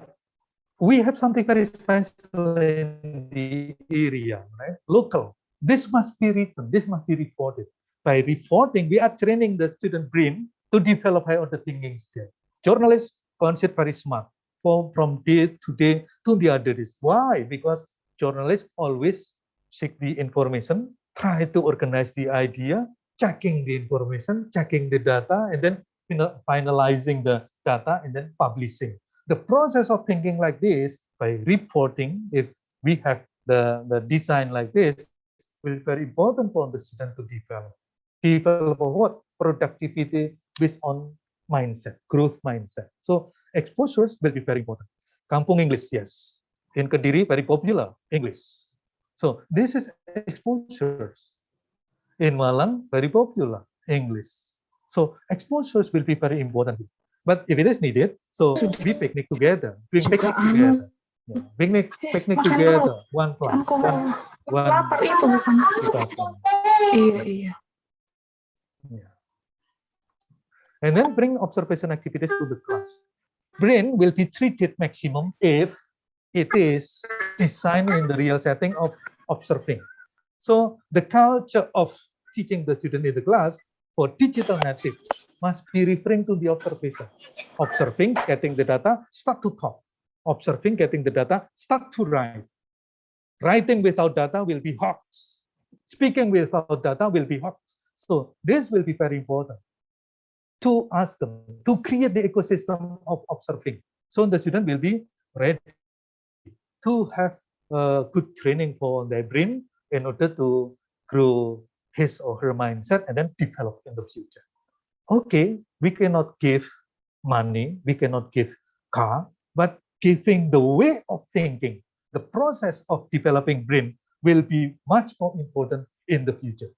We have something very special in the area, right? Local. This must be written. This must be reported. By reporting, we are training the student brain to develop high order thinking skill. Journalists consider very smart from day to day to the other days. Why? Because journalists always seek the information, try to organize the idea, checking the information, checking the data, and then finalizing the data and then publishing. The process of thinking like this by reporting, if we have the design like this, will be very important for the student to develop. Develop what? Productivity based on mindset, growth mindset. So exposures will be very important. Kampung English, yes. In Kediri, very popular English. So this is exposures. In Malang, very popular English. So exposures will be very important. But if it is needed, so we picnic together, bring picnic together. Yeah. Picnic together, one class, one lapar itu bukan. department. Iya. Yeah. And then bring observation activities to the class. Brain will be treated maximum if it is designed in the real setting of observing. So the culture of teaching the student in the class for digital native must be referring to the observation. Observing, getting the data, start to talk. Observing, getting the data, start to write. Writing without data will be hoax. Speaking without data will be hoax. So this will be very important to ask them to create the ecosystem of observing. So the student will be ready to have good training for their brain in order to grow his or her mindset and then develop in the future. Okay, we cannot give money, we cannot give car, but giving the way of thinking, the process of developing brain will be much more important in the future.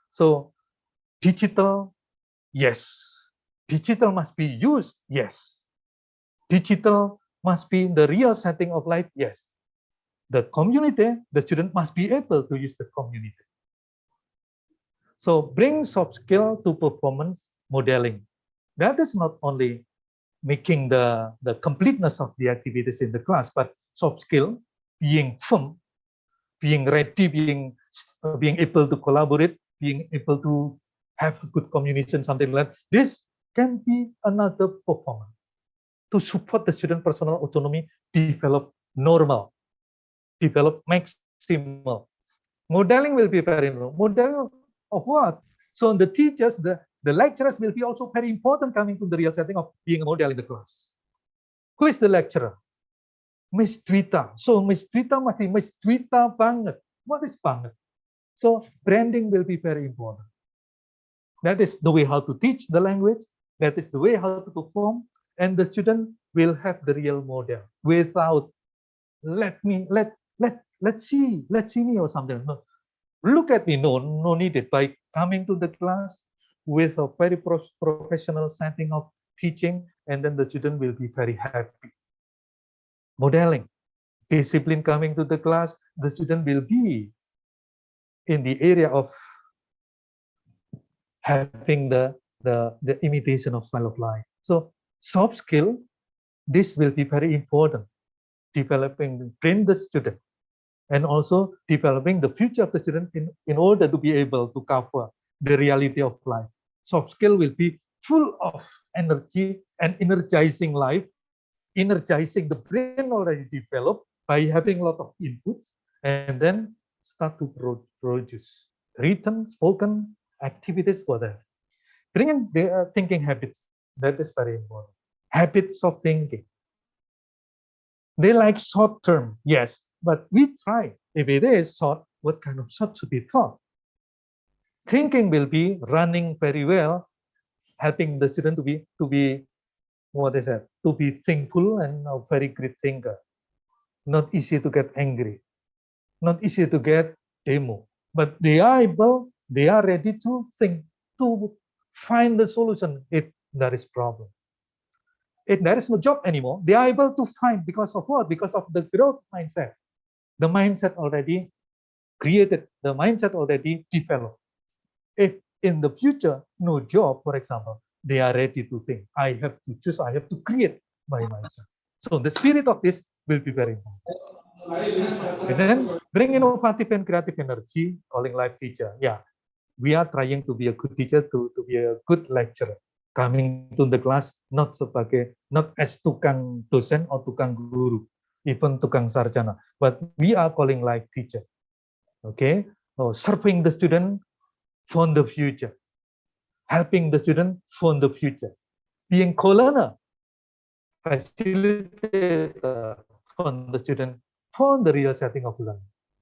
So digital, yes. Digital must be used, yes. Digital must be in the real setting of life, yes. The community, the student must be able to use the community. So bring soft skill to performance modeling. That is not only making the completeness of the activities in the class, but soft skill, being firm, being ready, being able to collaborate, being able to have good communication, something like that. This can be another performance to support the student personal autonomy, develop normal, develop maximal. Modeling will be very important. Modeling of what? So the teachers, the lecturers will be also very important coming to the real setting of being a model in the class. Who is the lecturer? Miss Twita. So Miss Twita must be Miss Twita banget. What is banget? So branding will be very important. That is the way how to teach the language. That is the way how to perform. And the student will have the real model without let's see me or something. No, look at me. No needed. By coming to the class with a very professional setting of teaching, and then the student will be very happy. Modeling, discipline coming to the class, the student will be in the area of having the imitation of style of life. So soft skill, this will be very important. Developing, train the student, and also developing the future of the student in order to be able to cover the reality of life. Soft skill will be full of energy and energizing life, energizing the brain already developed by having a lot of inputs, and then start to produce written, spoken activities for that. Bringing the thinking habits, that is very important. Habits of thinking. They like short term, yes, but we try. If it is short, what kind of short should be taught? Thinking will be running very well, helping the student to be what is that? To be thankful and a very great thinker. Not easy to get angry, not easy to get demo, but they are able, they are ready to think, to find the solution if there is problem. If there is no job anymore, they are able to find because of what? Because of the growth mindset. The mindset already created, the mindset already developed. If in the future, no job, for example, they are ready to think, I have to choose, I have to create by myself. So the spirit of this will be very important. And then bring innovative and creative energy, calling life teacher. Yeah, we are trying to be a good teacher, to be a good lecturer. Coming to the class, not as tukang dosen or tukang guru, even tukang sarjana, but we are calling life teacher. Okay, so serving the student for the future, helping the student for the future, being co-learner, facilitator for the student for the real setting of learning.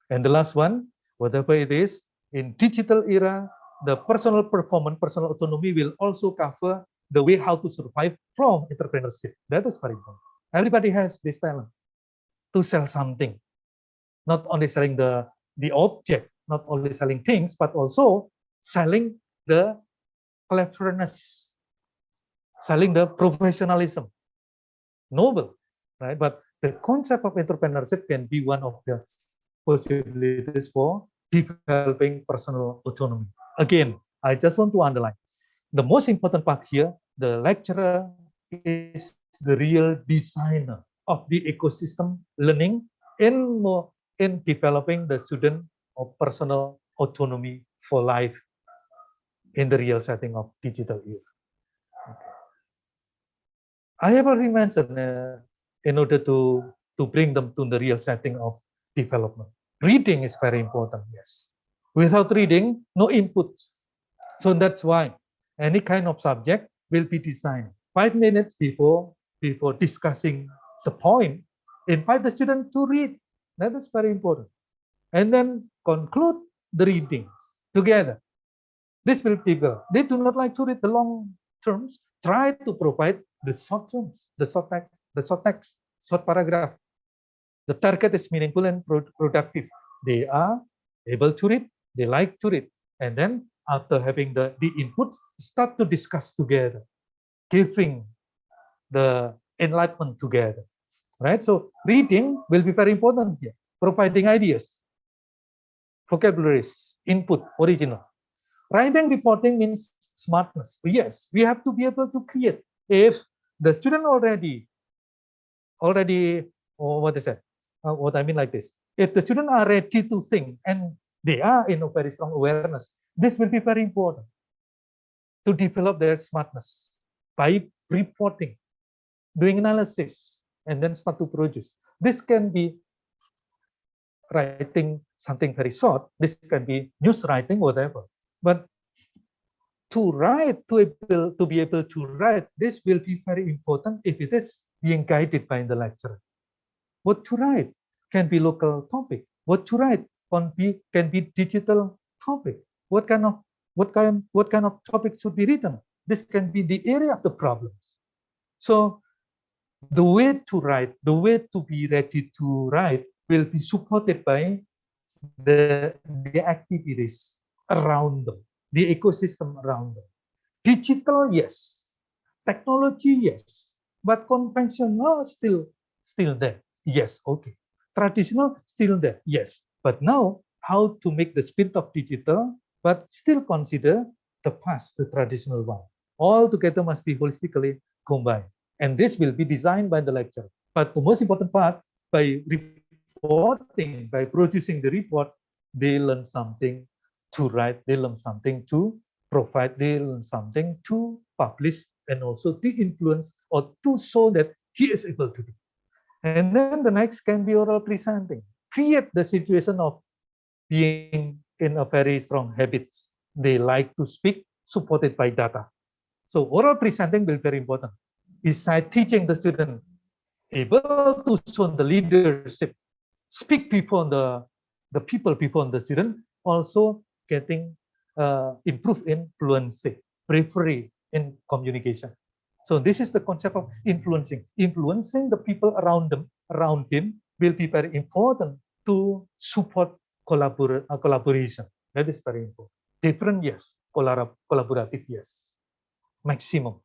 And the last one, whatever it is, in digital era, the personal performance, personal autonomy will also cover the way how to survive from entrepreneurship. That is very important. Everybody has this talent to sell something, not only selling the object, not only selling things, but also selling the cleverness, selling the professionalism, noble, right? But the concept of entrepreneurship can be one of the possibilities for developing personal autonomy. Again, I just want to underline, the most important part here, the lecturer is the real designer of the ecosystem learning in developing the student of personal autonomy for life in the real setting of digital era. Okay. I have already mentioned in order to bring them to the real setting of development. Reading is very important, yes. Without reading, no inputs. So that's why any kind of subject will be designed 5 minutes before discussing the point. Invite the student to read. That is very important. And then conclude the readings together. This will develop. They do not like to read the long terms. Try to provide the short terms, the short text, short paragraph. The target is meaningful and productive. They are able to read, they like to read. And then after having the inputs, start to discuss together, giving the enlightenment together, right? So reading will be very important here, providing ideas, vocabularies, input, original. Writing reporting means smartness. Yes, we have to be able to create. If the student already, what is that? What I mean like this, if the students are ready to think and they are in a very strong awareness, this will be very important to develop their smartness by reporting, doing analysis, and then start to produce. This can be writing something very short, this can be news writing, whatever. But to write, to be able to write, this will be very important if it is being guided by the lecturer. What to write can be local topic. What to write can be digital topic. What kind of topic should be written? This can be the area of the problems. So the way to write, the way to be ready to write will be supported by the activities around them, the ecosystem around them. Digital, yes. Technology, yes. But conventional still there. Yes, okay. Traditional, still there. Yes. But now, how to make the spirit of digital, but still consider the past, the traditional one. All together must be holistically combined. And this will be designed by the lecturer. But the most important part, by reporting, by producing the report, they learn something to write, they learn something to provide, they learn something to publish, and also to influence or to show that he is able to do. And then the next can be oral presenting. Create the situation of being in a very strong habits. They like to speak, supported by data. So oral presenting will be very important. Besides teaching the student able to show the leadership, speak before the people before the student, also getting improved in fluency, bravery in communication. So this is the concept of influencing. Influencing the people around him will be very important to support collaboration. That is very important. Different, yes. Collaborative, yes. Maximum.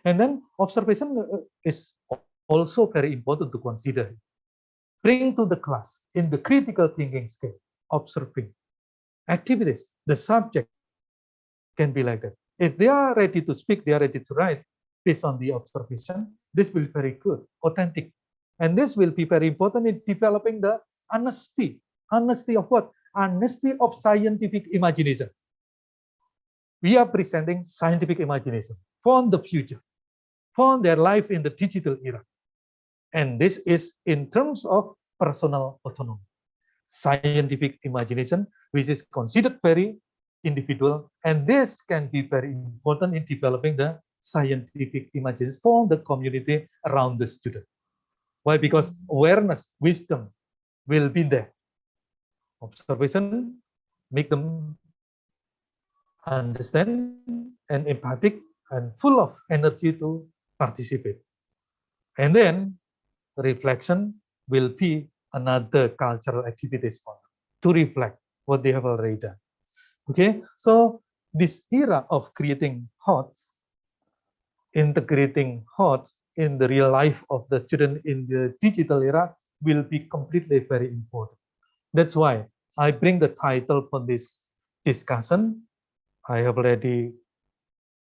And then observation is also very important to consider. Bring to the class in the critical thinking skill, observing activities, the subject can be like that. If they are ready to speak, they are ready to write based on the observation, this will be very good, authentic. And this will be very important in developing the honesty. Honesty of what? Honesty of scientific imagination. We are presenting scientific imagination for the future, for their life in the digital era. And this is in terms of personal autonomy. Scientific imagination, which is considered very individual, and this can be very important in developing the scientific imagination for the community around the student. Why? Because awareness, wisdom will be there. Observation make them understand and empathic and full of energy to participate. And then reflection will be another cultural activities for them to reflect what they have already done. Okay, so this era of creating HOTS, integrating HOTS in the real life of the student in the digital era will be completely very important. That's why I bring the title for this discussion. I have already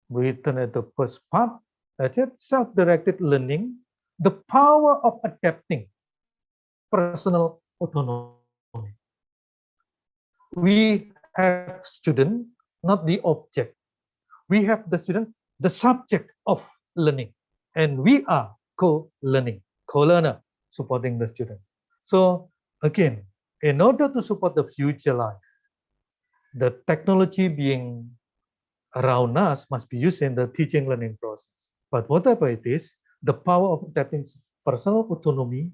written at the first part. That's it, self-directed learning, the power of adapting personal autonomy. We have student, not the object. We have the student, the subject of learning, and we are co-learning, co-learner, supporting the student. So again, in order to support the future life, the technology being around us must be used in the teaching learning process. But whatever it is, the power of adapting personal autonomy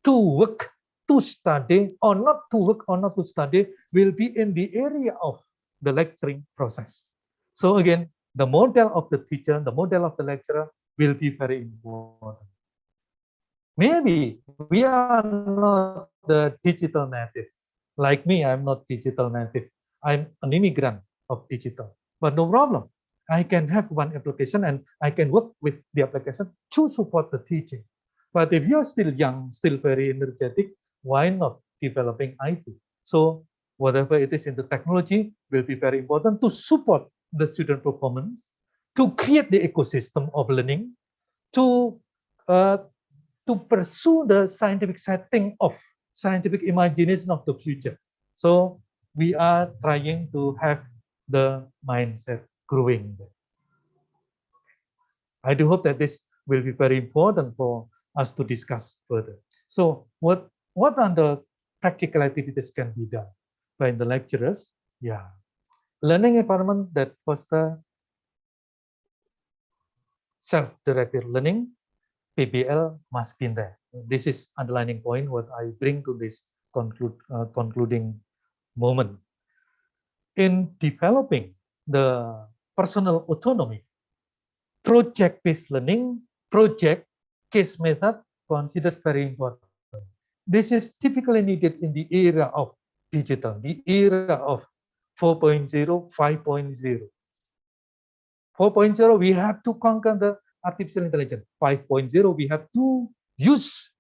to work, to study, or not to work or not to study will be in the area of the lecturing process. So again, the model of the teacher, the model of the lecturer will be very important. Maybe we are not the digital native. Like me, I'm not digital native. I'm an immigrant of digital, but no problem. I can have one application and I can work with the application to support the teaching. But if you're still young, still very energetic, why not developing IT? So whatever it is in the technology will be very important to support the student performance, to create the ecosystem of learning, to pursue the scientific setting of scientific imagination of the future. So we are trying to have the mindset growing. I do hope that this will be very important for us to discuss further. So what are the practical activities can be done by the lecturers? Yeah, learning environment that foster self-directed learning, PBL must be there. This is underlining point what I bring to this concluding moment. In developing the personal autonomy, project-based learning, project, case method considered very important. This is typically needed in the era of digital, the era of 4.0, 5.0. 4.0, we have to conquer the artificial intelligence. 5.0, we have to use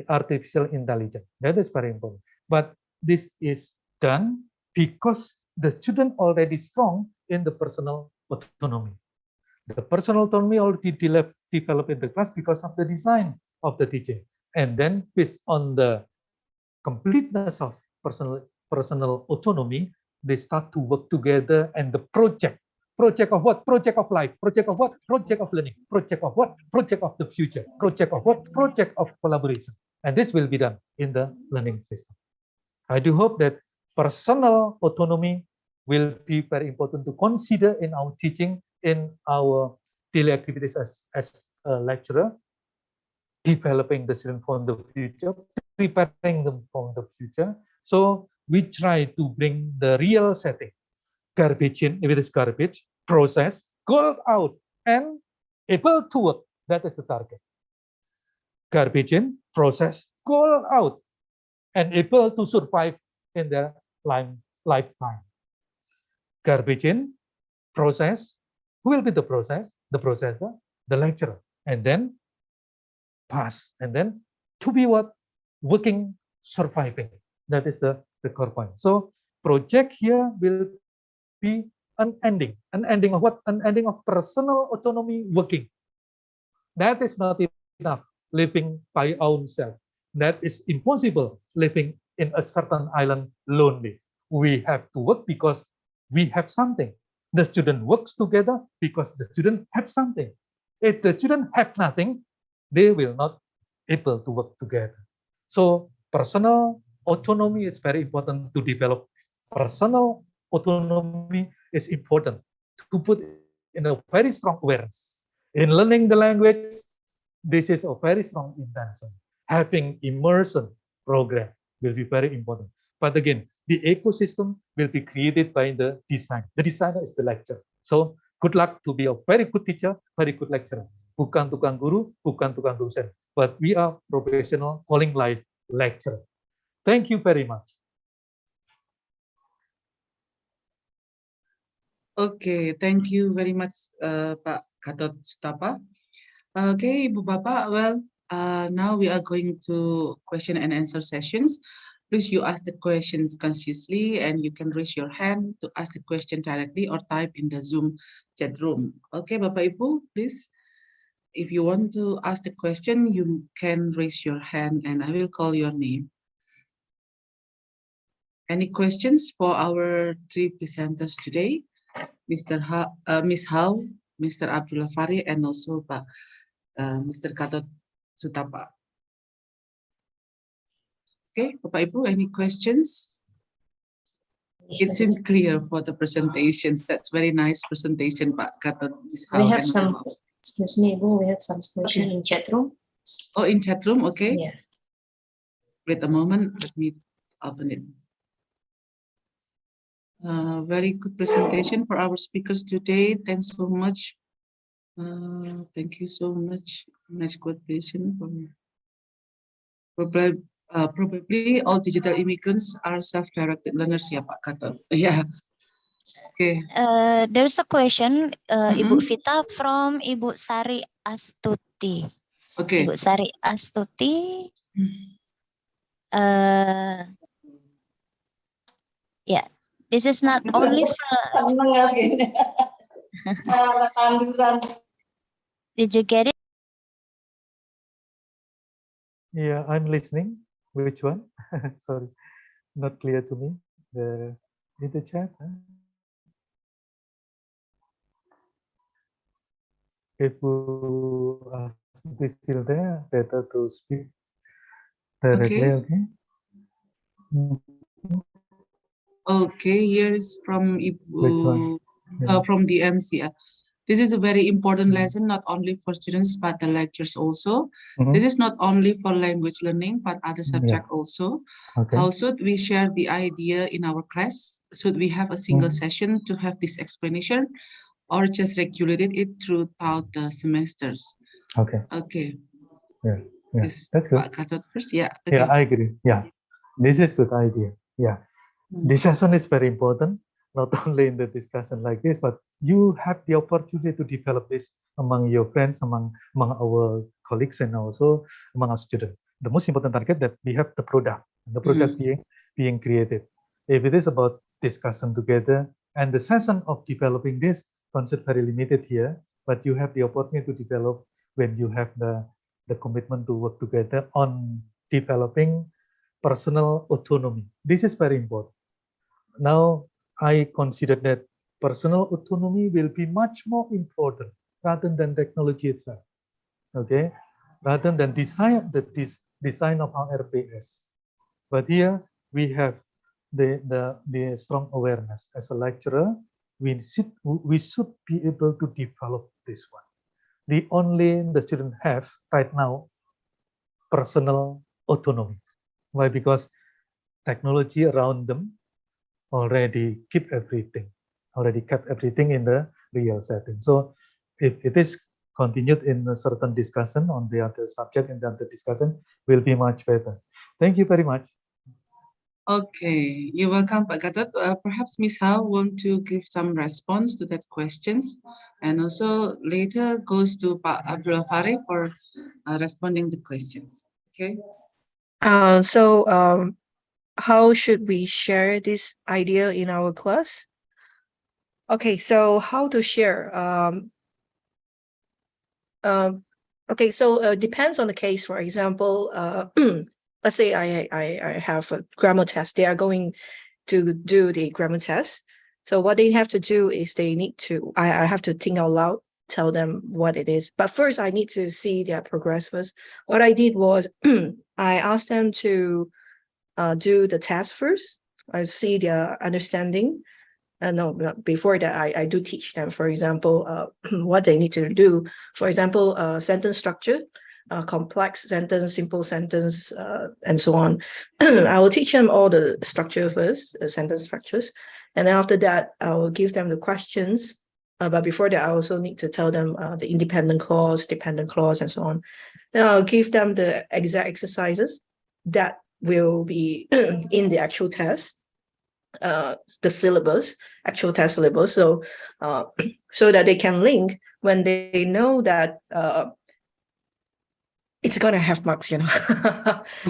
artificial intelligence. That is very important. But this is done because the student already strong in the personal autonomy. The personal autonomy already developed in the class because of the design of the teaching. And then based on the completeness of personal autonomy, they start to work together and the project of what? Project of life. Project of what? Project of learning. Project of what? Project of the future. Project of what? Project of collaboration. And this will be done in the learning system. I do hope that personal autonomy will be very important to consider in our teaching, in our daily activities as a lecturer. developing the student for the future, preparing them for the future. So we try to bring the real setting, garbage in, if it is garbage, process, go out, and able to work. That is the target. Garbage in, process, go out, and able to survive in their lifetime. Garbage in, process, who will be the process? The processor, the lecturer, and then pass, and then to be what? Working, surviving. That is the core point. So project here will be unending. Unending of what? Unending of personal autonomy working. That is not enough, living by ourselves. That is impossible, living in a certain island lonely. We have to work because we have something. The student works together because the student have something. If the student have nothing, they will not able to work together. So personal autonomy is very important to develop. Personal autonomy is important to put in a very strong awareness. In learning the language, this is a very strong intention. Having immersion program will be very important. But again, the ecosystem will be created by the design. The designer is the lecturer. So good luck to be a very good teacher, very good lecturer. Bukan tukang guru, bukan tukang dosen. But we are professional calling life lecturer. Thank you very much. Okay, thank you very much, Pak Gatot Sutapa. Okay, Ibu Bapak, well, now we are going to question and answer sessions. Please you ask the questions consciously and you can raise your hand to ask the question directly or type in the Zoom chat room. Okay, Bapak Ibu, please. If you want to ask the question, you can raise your hand and I will call your name. Any questions for our three presenters today? Ms. Hao, Mr. Abdullah Fari, and also Mr. Gatot Sutapa. Okay, Bapak Ibu, any questions? It seemed clear for the presentations. That's very nice presentation, Pak Gatot. We have some, excuse me, Ibu, we have some question in chat room. Oh, in chat room, okay. Yeah. Wait a moment, let me open it. Very good presentation for our speakers today. Thanks so much. Thank you so much. Nice quotation. Probably all digital immigrants are self-directed learners, ya Pak Gatot. Yeah. Okay. There's a question, Ibu Vita from Ibu Sari Astuti. Okay. Ibu Sari Astuti. Yeah, this is not only for. Did you get it? Yeah, I'm listening. Which one? Sorry, not clear to me. In the chat. If you are still there, better to speak directly. Okay. Okay, here is from Ibu, from the MC. This is a very important lesson, not only for students, but the lecturers also. This is not only for language learning, but other subject also. Okay. How should we share the idea in our class? Should we have a single session to have this explanation, or just regulated it throughout the semesters? Okay. Okay. Yeah. Yes, that's good. Pak Gatot first, yeah. Okay. Yeah, I agree. Yeah, this is good idea. Yeah, this session is very important. Not only in the discussion like this, but you have the opportunity to develop this among your friends, among our colleagues, and also among our students. The most important target that we have the product being created. If it is about discussion together, and the session of developing this concept very limited here, but you have the opportunity to develop when you have the commitment to work together on developing personal autonomy. This is very important. Now, I consider that personal autonomy will be much more important rather than technology itself. Okay, rather than design design of our RPS. But here we have the strong awareness as a lecturer. We should be able to develop this one. The only the student have right now personal autonomy. Why? Because technology around them already kept everything in the real setting. So if it is continued in a certain discussion on the other subject and the other discussion will be much better. Thank you very much. Okay, you're welcome, Pak Gatot. Perhaps Ms. Hao want to give some response to that questions, and also later goes to Pak Abdullah Fari for responding the questions. Okay. So how should we share this idea in our class? Okay, so how to share? Okay, so depends on the case. For example, let's say I have a grammar test. They are going to do the grammar test. So what they have to do is they need to, I have to think out loud, tell them what it is. But first I need to see their progress first. What I did was I asked them to do the test first. I see their understanding. No, before that, I do teach them, for example, what they need to do. For example, sentence structure, complex sentence, simple sentence, and so on. I will teach them all the structure first, sentence structures. And then after that, I will give them the questions. But before that, I also need to tell them the independent clause, dependent clause, and so on. Then I'll give them the exact exercises that will be in the actual test. The syllabus, actual test syllabus, so so that they can link when they know that it's gonna have marks, you know.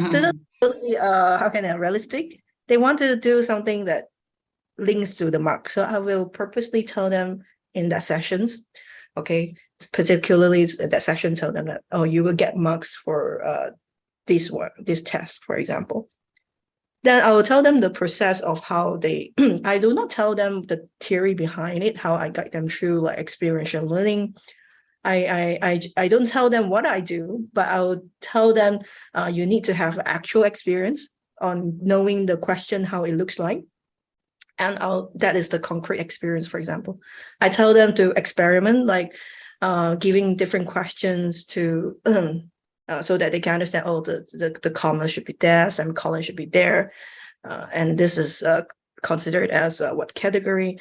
Students, how can I realistic? They want to do something that links to the mark, so I will purposely tell them in that sessions, okay, particularly that session, tell them that, oh, you will get marks for this test, for example. Then I will tell them the process of how they, I do not tell them the theory behind it, how I guide them through like experiential learning. I don't tell them what I do, but I will tell them you need to have actual experience on knowing the question, how it looks like. And that is the concrete experience, for example. I tell them to experiment, like giving different questions to so that they can understand, oh, the comma should be there, semicolon should be there, and this is considered as what category.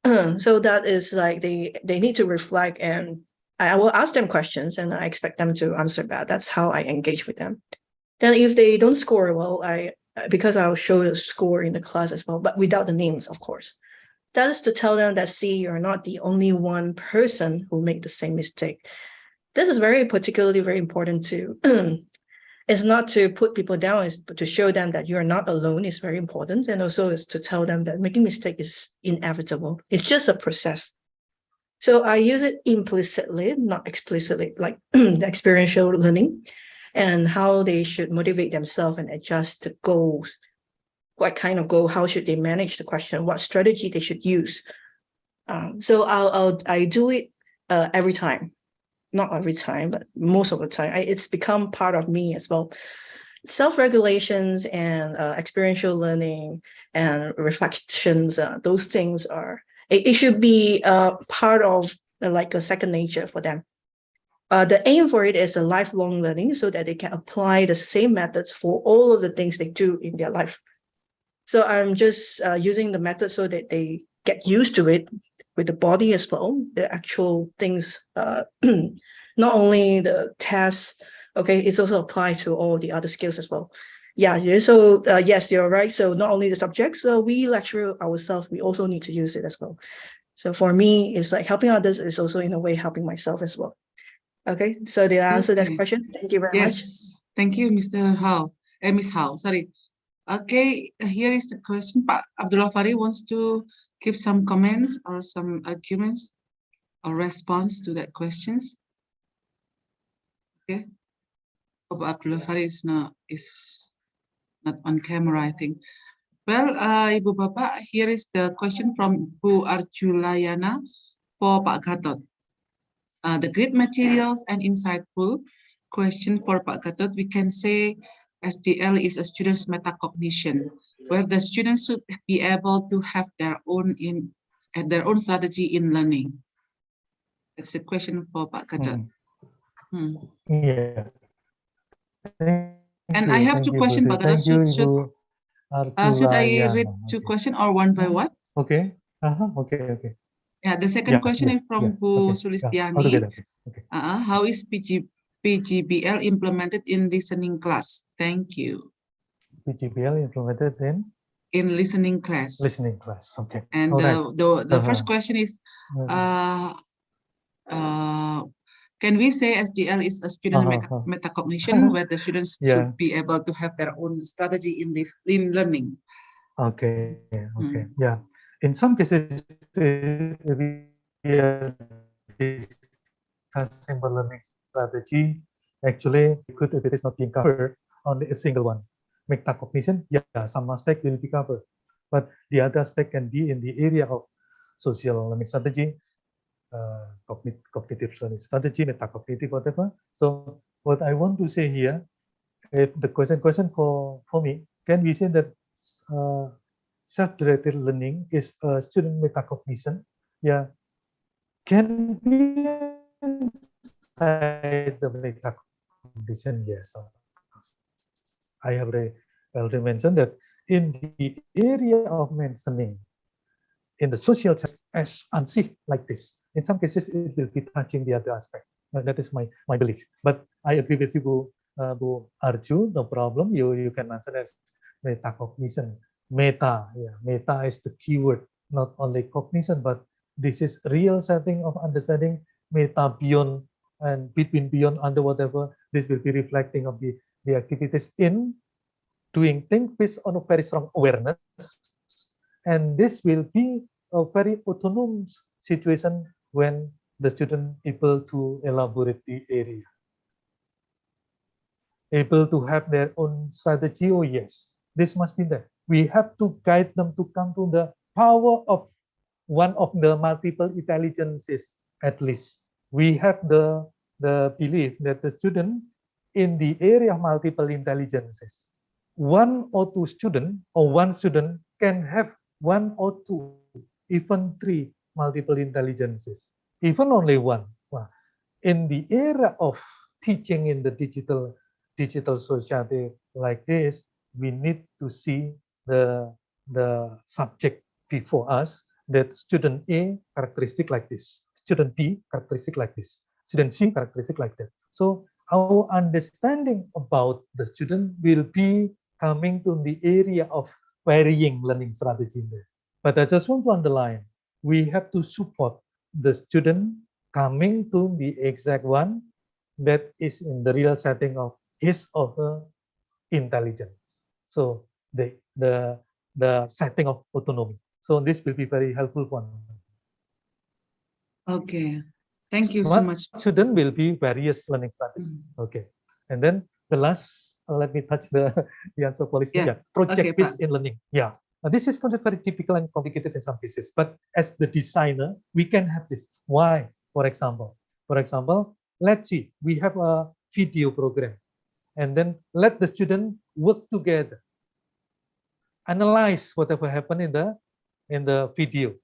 So that is like they need to reflect, and I will ask them questions, and I expect them to answer that. That's how I engage with them. Then if they don't score well, because I'll show the score in the class as well, but without the names, of course. That is to tell them that, see, you're not the only one person who made the same mistake. This is particularly very important to, it's not to put people down, but to show them that you're not alone is very important. And also is to tell them that making mistake is inevitable. It's just a process. So I use it implicitly, not explicitly, like the experiential learning and how they should motivate themselves and adjust the goals. What kind of goal, how should they manage the question, what strategy they should use. So I do it every time. Not every time, but most of the time. It's become part of me as well. Self-regulations and experiential learning and reflections, those things are, it should be part of like a second nature for them. The aim for it is a lifelong learning so that they can apply the same methods for all of the things they do in their life. So I'm just using the method so that they get used to it with the body as well, the actual things, not only the tests, okay, it's also applied to all the other skills as well. Yeah, so yes, you're right. So not only the subjects, we lecture ourselves, we also need to use it as well. So for me, it's like helping others is also in a way helping myself as well. Okay, so did I answer that question? Thank you very much. Yes, thank you, Mr. Hao. Miss Hao, sorry. Okay, here is the question. Pak Abdullah Fari wants to give some comments or some arguments or response to that questions. Okay. Oh, Pak Abdullah Fari is not on camera, I think. Well, Ibu Bapak, here is the question from Bu Arjulayana for Pak Gatot. The great materials and insightful question for Pak Gatot, we can say SDL is a student's metacognition, where the students should be able to have their own strategy in learning. That's a question for Pak Gatot. Yeah. And I have two questions, Pak Gatot. Thank you, Ibu Should I Artulayana. read two questions or one by one? Okay. Okay. Yeah, the second question is from Bu Okay. Sulistiani. Altogether. Okay. How is PGBL implemented in listening class? Thank you. PGBL implemented In listening class. listening class. Okay. And All right. the first question is, can we say SDL is a student metacognition where the students should be able to have their own strategy in learning? Okay. Yeah. In some cases, we are discussing about learning strategy. Actually, good if it is not being covered on a single one. Metacognition, yeah, some aspect will be covered, but the other aspect can be in the area of social learning strategy, cognitive learning strategy, metacognitive, whatever. So what I want to say here, if the question for me, can we say that self-directed learning is a student metacognition? Yeah, can be inside the metacognition, yes. I have already mentioned that in the area of mentioning in the social as unsafe like this. In some cases, it will be touching the other aspect. That is my belief. But I agree with you, Bu Arju. No problem. You can answer as metacognition. Meta, yeah, meta is the keyword. Not only cognition, but this is real setting of understanding. Meta beyond and between, beyond, under, whatever. This will be reflecting of the activities in doing things based on a very strong awareness, and this will be a very autonomous situation when the student able to elaborate the area, able to have their own strategy. Oh yes, this must be there. We have to guide them to come to the power of one of the multiple intelligences. At least we have the belief that the student in the area of multiple intelligences, one or two student or one student can have one or two, even three multiple intelligences, even only one. Well, in the era of teaching in the digital society like this, we need to see the subject before us, that student A characteristic like this, student B characteristic like this, student C characteristic like that. So our understanding about the student will be coming to the area of varying learning strategy there. But I just want to underline, we have to support the student coming to the exact one that is in the real setting of his or her intelligence. So the setting of autonomy. So this will be very helpful one. Okay, thank you so much. Student will be various learning strategies. Okay, and then the last, let me touch the answer policy. Yeah, project-based in learning. Yeah, now, this is considered very typical and complicated in some cases. But as the designer, we can have this. Why? For example, let's see, we have a video program, and then let the student work together, analyze whatever happened in the video,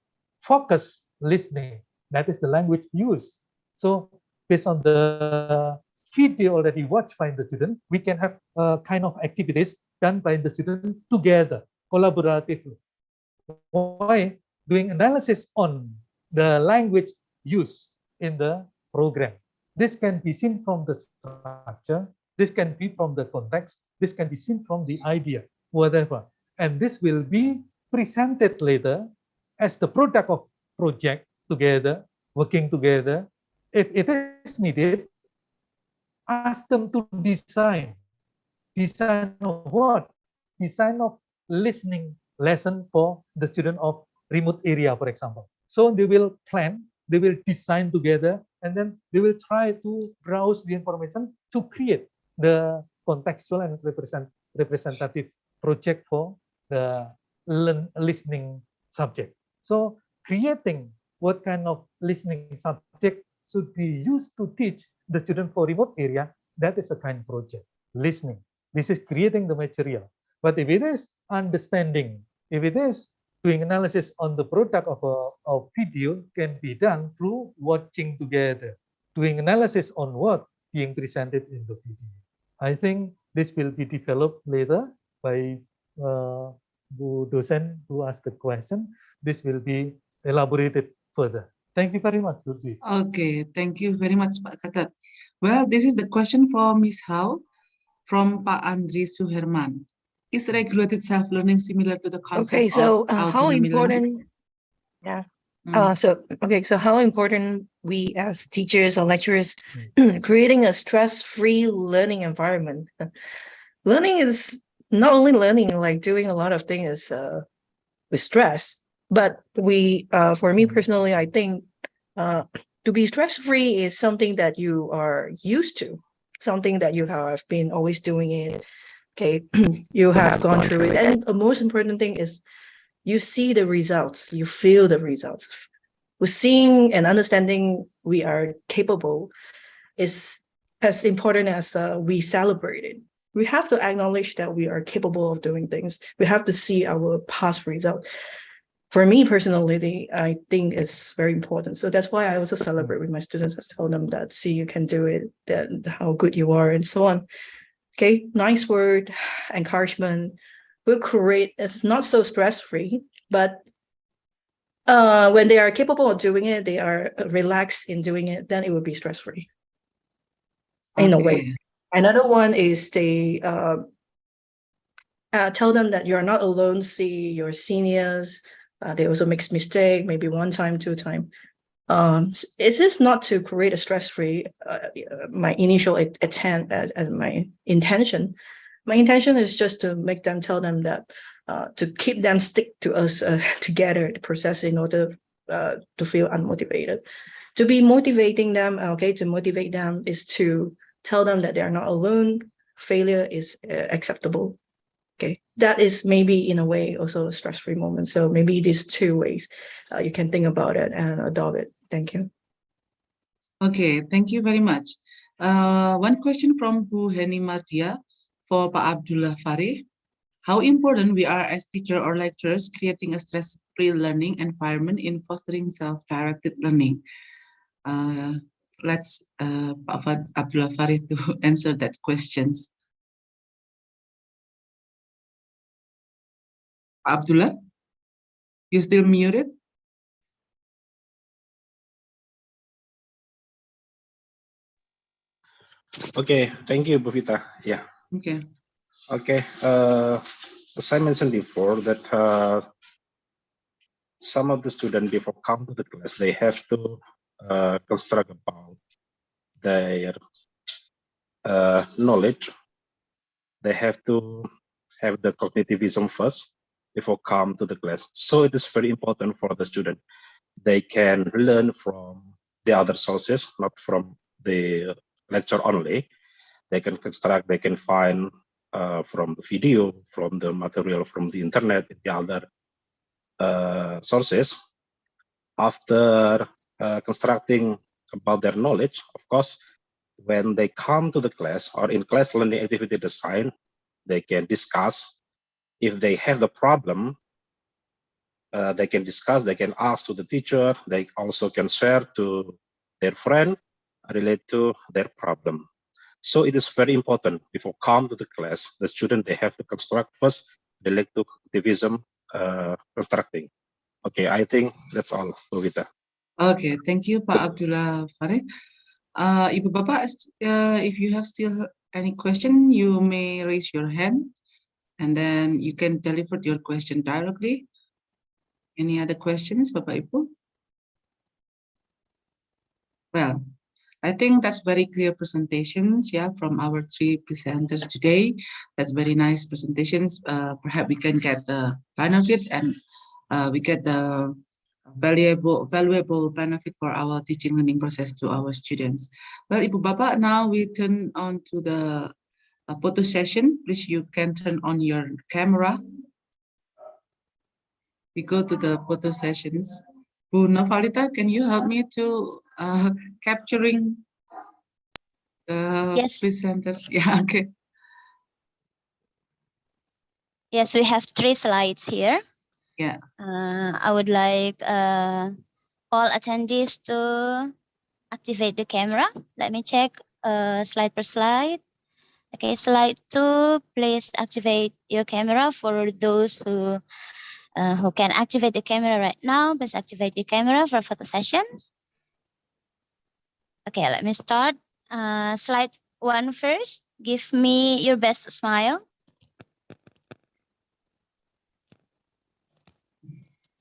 focus listening. That is the language used. So based on the video already watched by the student, we can have kind of activities done by the student together, collaboratively. Why? Doing analysis on the language used in the program. This can be seen from the structure, this can be from the context, this can be seen from the idea, whatever. And this will be presented later as the product of project together, working together. If it is needed, ask them to design. Design of what? Design of listening lesson for the student of remote area, for example. So they will plan, they will design together, and then they will try to browse the information to create the contextual and representative project for the listening subject. So creating what kind of listening subject should be used to teach the student for remote area, that is a kind of project, listening. This is creating the material. But if it is understanding, if it is doing analysis on the product of a video, can be done through watching together, doing analysis on what being presented in the video. I think this will be developed later by Bu Dosen who asked the question. This will be elaborated further. Thank you very much, Lutfi. Okay, thank you very much, Pak Katat. Well, this is the question for Miss Hao from Pak Andri Suherman. Is regulated self-learning similar to the concept Okay, so of how autonomy learning? important? Yeah. Mm. So how important we as teachers or lecturers creating a stress-free learning environment. Learning is not only learning, like doing a lot of things with stress, but for me personally, I think to be stress-free is something that you are used to, something that you have been always doing it. Okay, you have gone through it, and the most important thing is you see the results, you feel the results. With seeing and understanding we are capable is as important as we celebrate it. We have to acknowledge that we are capable of doing things. We have to see our past results. For me personally, I think it's very important. So that's why I also celebrate with my students. I tell them that, see, you can do it, that how good you are, and so on. Okay, nice word, encouragement will create. It's not so stress-free, but when they are capable of doing it, they are relaxed in doing it, then it will be stress-free in a way. Okay. Another one is they tell them that you're not alone. See your seniors, they also make mistake, maybe one time, two time. It is not to create a stress-free. My initial attempt as my intention. My intention is just to make them tell them that to keep them stick to us together, the process, in order to feel unmotivated. To be motivating them, okay, to motivate them is to tell them that they are not alone. Failure is acceptable. Okay, that is maybe in a way also a stress-free moment. So maybe these two ways you can think about it and adopt it. Thank you. Okay, thank you very much. One question from Bu Heni Mardia for Pak Abdullah Farih. How important we are as teacher or lecturers creating a stress-free learning environment in fostering self-directed learning. Let's Pak Abdullah Farih to answer that questions. Abdullah, you still muted? Okay, thank you, Bu Vita. Yeah. Okay. Okay. As I mentioned before, that some of the students before come to the class, they have to construct about their knowledge. They have to have the cognitivism first before come to the class. So it is very important for the student. They can learn from the other sources, not from the lecture only. They can construct, they can find from the video, from the material, from the internet, the other sources. After constructing about their knowledge, of course, when they come to the class or in class learning activity design, they can discuss. If they have the problem, they can discuss, they can ask to the teacher, they also can share to their friend relate to their problem. So it is very important before come to the class, the student, they have to construct first relate to activism constructing. Okay, I think that's all, Vita. Okay, thank you, Pak Abdullah Farih. Ibu Bapak, if you have still any question, you may raise your hand and then you can deliver your question directly. Any other questions, Bapak Ibu? Well, I think that's very clear presentations, yeah, from our three presenters today. That's very nice presentations. Perhaps we can get the benefit and we get the valuable benefit for our teaching learning process to our students. Well, Ibu Bapak, now we turn on to the photo session. Please, you can turn on your camera. We go to the photo sessions. Bu Novalita, can you help me to capturing the Yes. presenters? Yeah, okay. Yes, we have 3 slides here. Yeah. I would like all attendees to activate the camera. Let me check slide per slide. Okay, slide 2, please activate your camera for those who can activate the camera right now. Please activate the camera for photo session. Okay, let me start. Slide 1 first. Give me your best smile.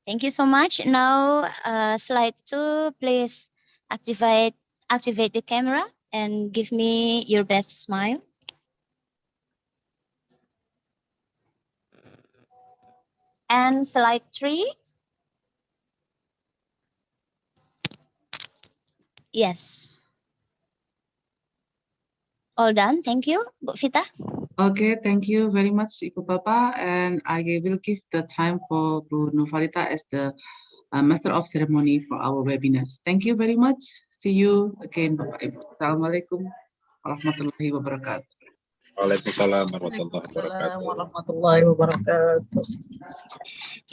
Thank you so much. Now, slide 2, please activate the camera and give me your best smile. And slide 3. Yes. All done. Thank you, Bu Vita. Okay, thank you very much, Ibu Papa, and I will give the time for Bu Novalita as the Master of Ceremony for our webinars. Thank you very much. See you again, Bapak Ibu. Assalamualaikum warahmatullahi wabarakatuh. Waalaikumsalam warahmatullahi Waalaikumsalam wabarakatuh. warahmatullahi wabarakatuh.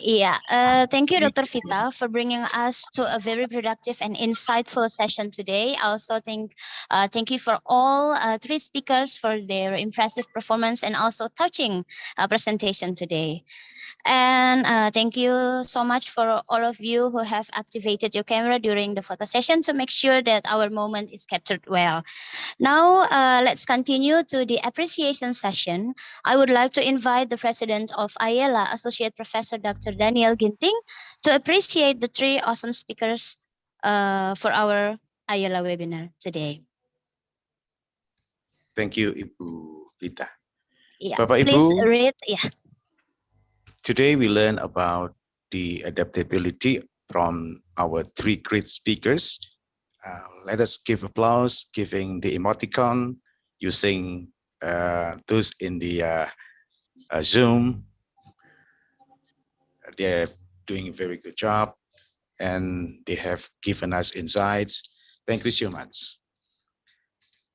Yeah, thank you, Dr. Vita, for bringing us to a very productive and insightful session today. I also thank you for all 3 speakers for their impressive performance and also touching presentation today. And thank you so much for all of you who have activated your camera during the photo session to make sure that our moment is captured well. Now, let's continue to the appreciation session. I would like to invite the president of Iela, Associate Professor Dr. Daniel Ginting, to appreciate the 3 awesome speakers for our Iela webinar today. Thank you, Ibu Lita. Yeah, Bapak please Ibu, read. Yeah. today we learn about the adaptability from our 3 great speakers. Let us give applause, giving the emoticon, using those in the Zoom. They're doing a very good job and they have given us insights. Thank you so much.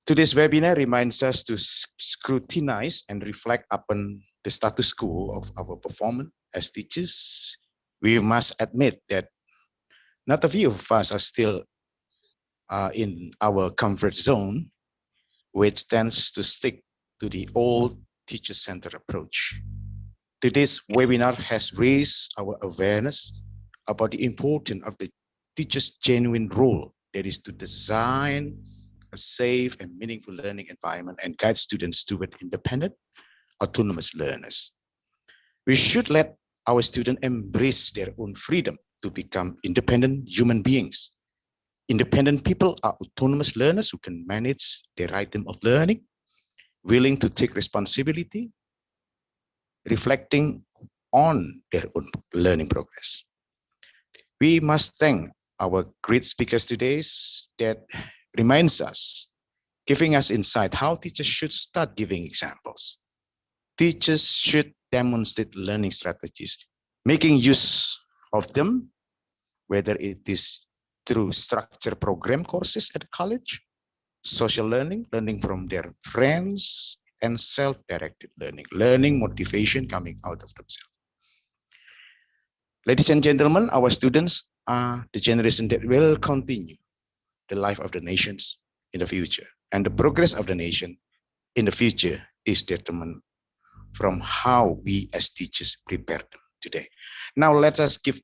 Today's webinar reminds us to scrutinize and reflect upon the status quo of our performance as teachers. We must admit that not a few of us are still in our comfort zone, which tends to stick to the old teacher-centered approach. Today's webinar has raised our awareness about the importance of the teacher's genuine role, that is to design a safe and meaningful learning environment and guide students toward independent, autonomous learners. We should let our students embrace their own freedom to become independent human beings. Independent people are autonomous learners who can manage their rhythm of learning, willing to take responsibility, reflecting on their own learning progress. We must thank our great speakers today that reminds us, giving us insight how teachers should start giving examples. Teachers should demonstrate learning strategies, making use of them, whether it is through structured program courses at college, social learning, learning from their friends, and self-directed learning, learning motivation coming out of themselves. Ladies and gentlemen, our students are the generation that will continue the life of the nations in the future. And the progress of the nation in the future is determined from how we as teachers prepare them today. Now let us give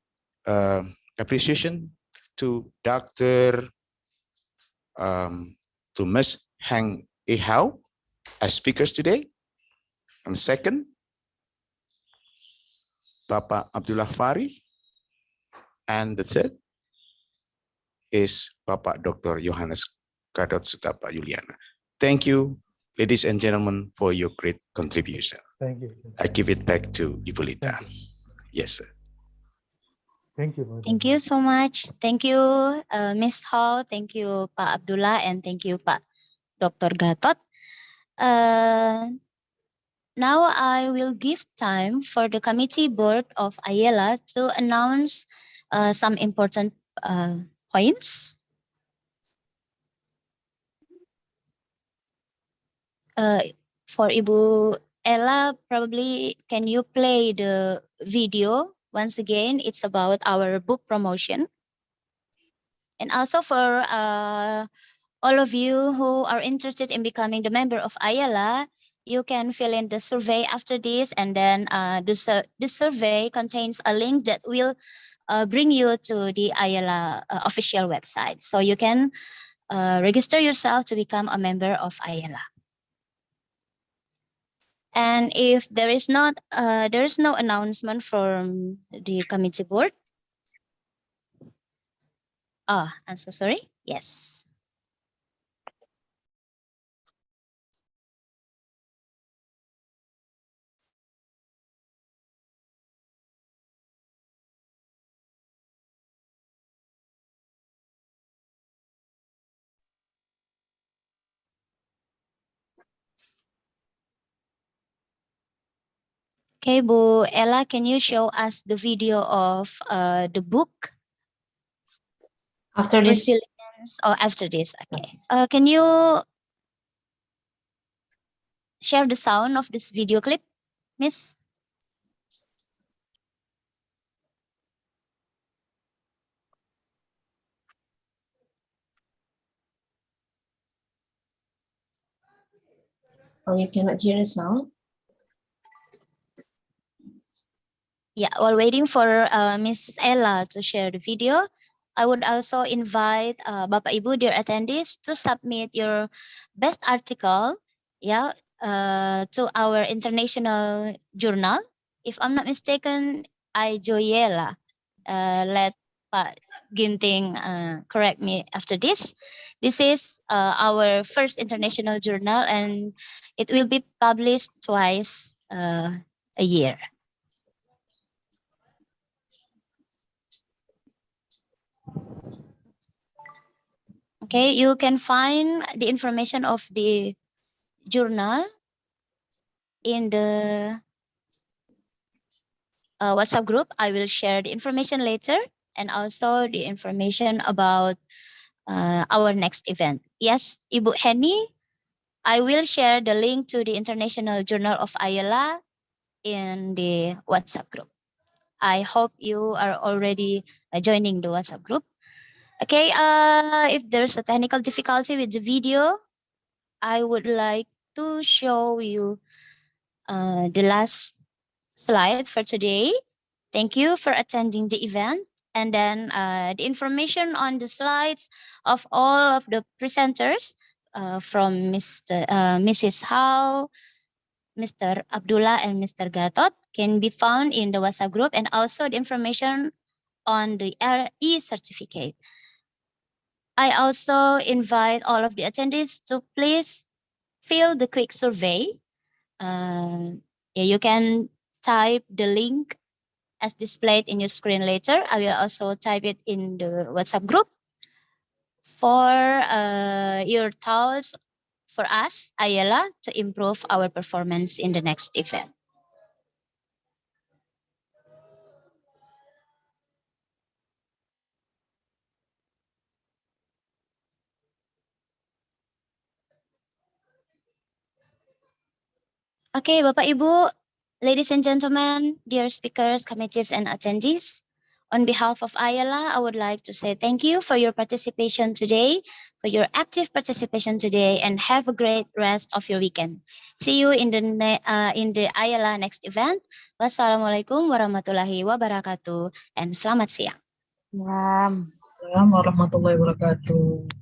appreciation to to Ms. Hang Ehau as speakers today. And second, Bapak Abdullah Fari. And the third is Bapak Dr. Johannes Gadot Sutapa Yuliana. Thank you, ladies and gentlemen, for your great contribution. Thank you. I give it back to Ibu Lita. Yes, sir. Thank you. Thank you so much. Thank you, Ms. Hall. Thank you, Pak Abdullah, and thank you, Pak Dr. Gatot. Now I will give time for the committee board of Iela to announce some important points. For Ibu Ella, probably can you play the video once again? It's about our book promotion. And also for all of you who are interested in becoming the member of Iela, You can fill in the survey after this, and then the survey contains a link that will bring you to the Iela official website. So you can register yourself to become a member of Iela. And if there is no announcement from the committee board. Oh, I'm so sorry. Yes. Okay, Bu Ella, can you show us the video of the book? After this, Resilience, or after this? Okay. Can you share the sound of this video clip, Miss? oh, you cannot hear the sound. Yeah, while waiting for Miss Ella to share the video, I would also invite Bapak Ibu, dear attendees, to submit your best article, yeah, to our international journal. If I'm not mistaken, Iela. Let Pak Ginting correct me after this. This is our first international journal, and it will be published twice a year. Okay, you can find the information of the journal in the WhatsApp group. I will share the information later, and also the information about our next event. Yes, Ibu Henny, I will share the link to the International Journal of Iela in the WhatsApp group. I hope you are already joining the WhatsApp group. Okay, if there's a technical difficulty with the video, I would like to show you the last slide for today. Thank you for attending the event. And then the information on the slides of all of the presenters from Mrs. Howe, Mr. Abdullah, and Mr. Gatot can be found in the WhatsApp group, and also the information on the e-certificate. I also invite all of the attendees to please fill the quick survey. Yeah, you can type the link as displayed in your screen later. I will also type it in the WhatsApp group for your thoughts for us, Iela, to improve our performance in the next event. Okay, Bapak Ibu, ladies and gentlemen, dear speakers, committees, and attendees, on behalf of Iela, I would like to say thank you for your participation today, for your active participation today, and have a great rest of your weekend. See you in the Iela next event. Wassalamualaikum warahmatullahi wabarakatuh, and selamat siang. Assalamualaikum warahmatullahi wabarakatuh.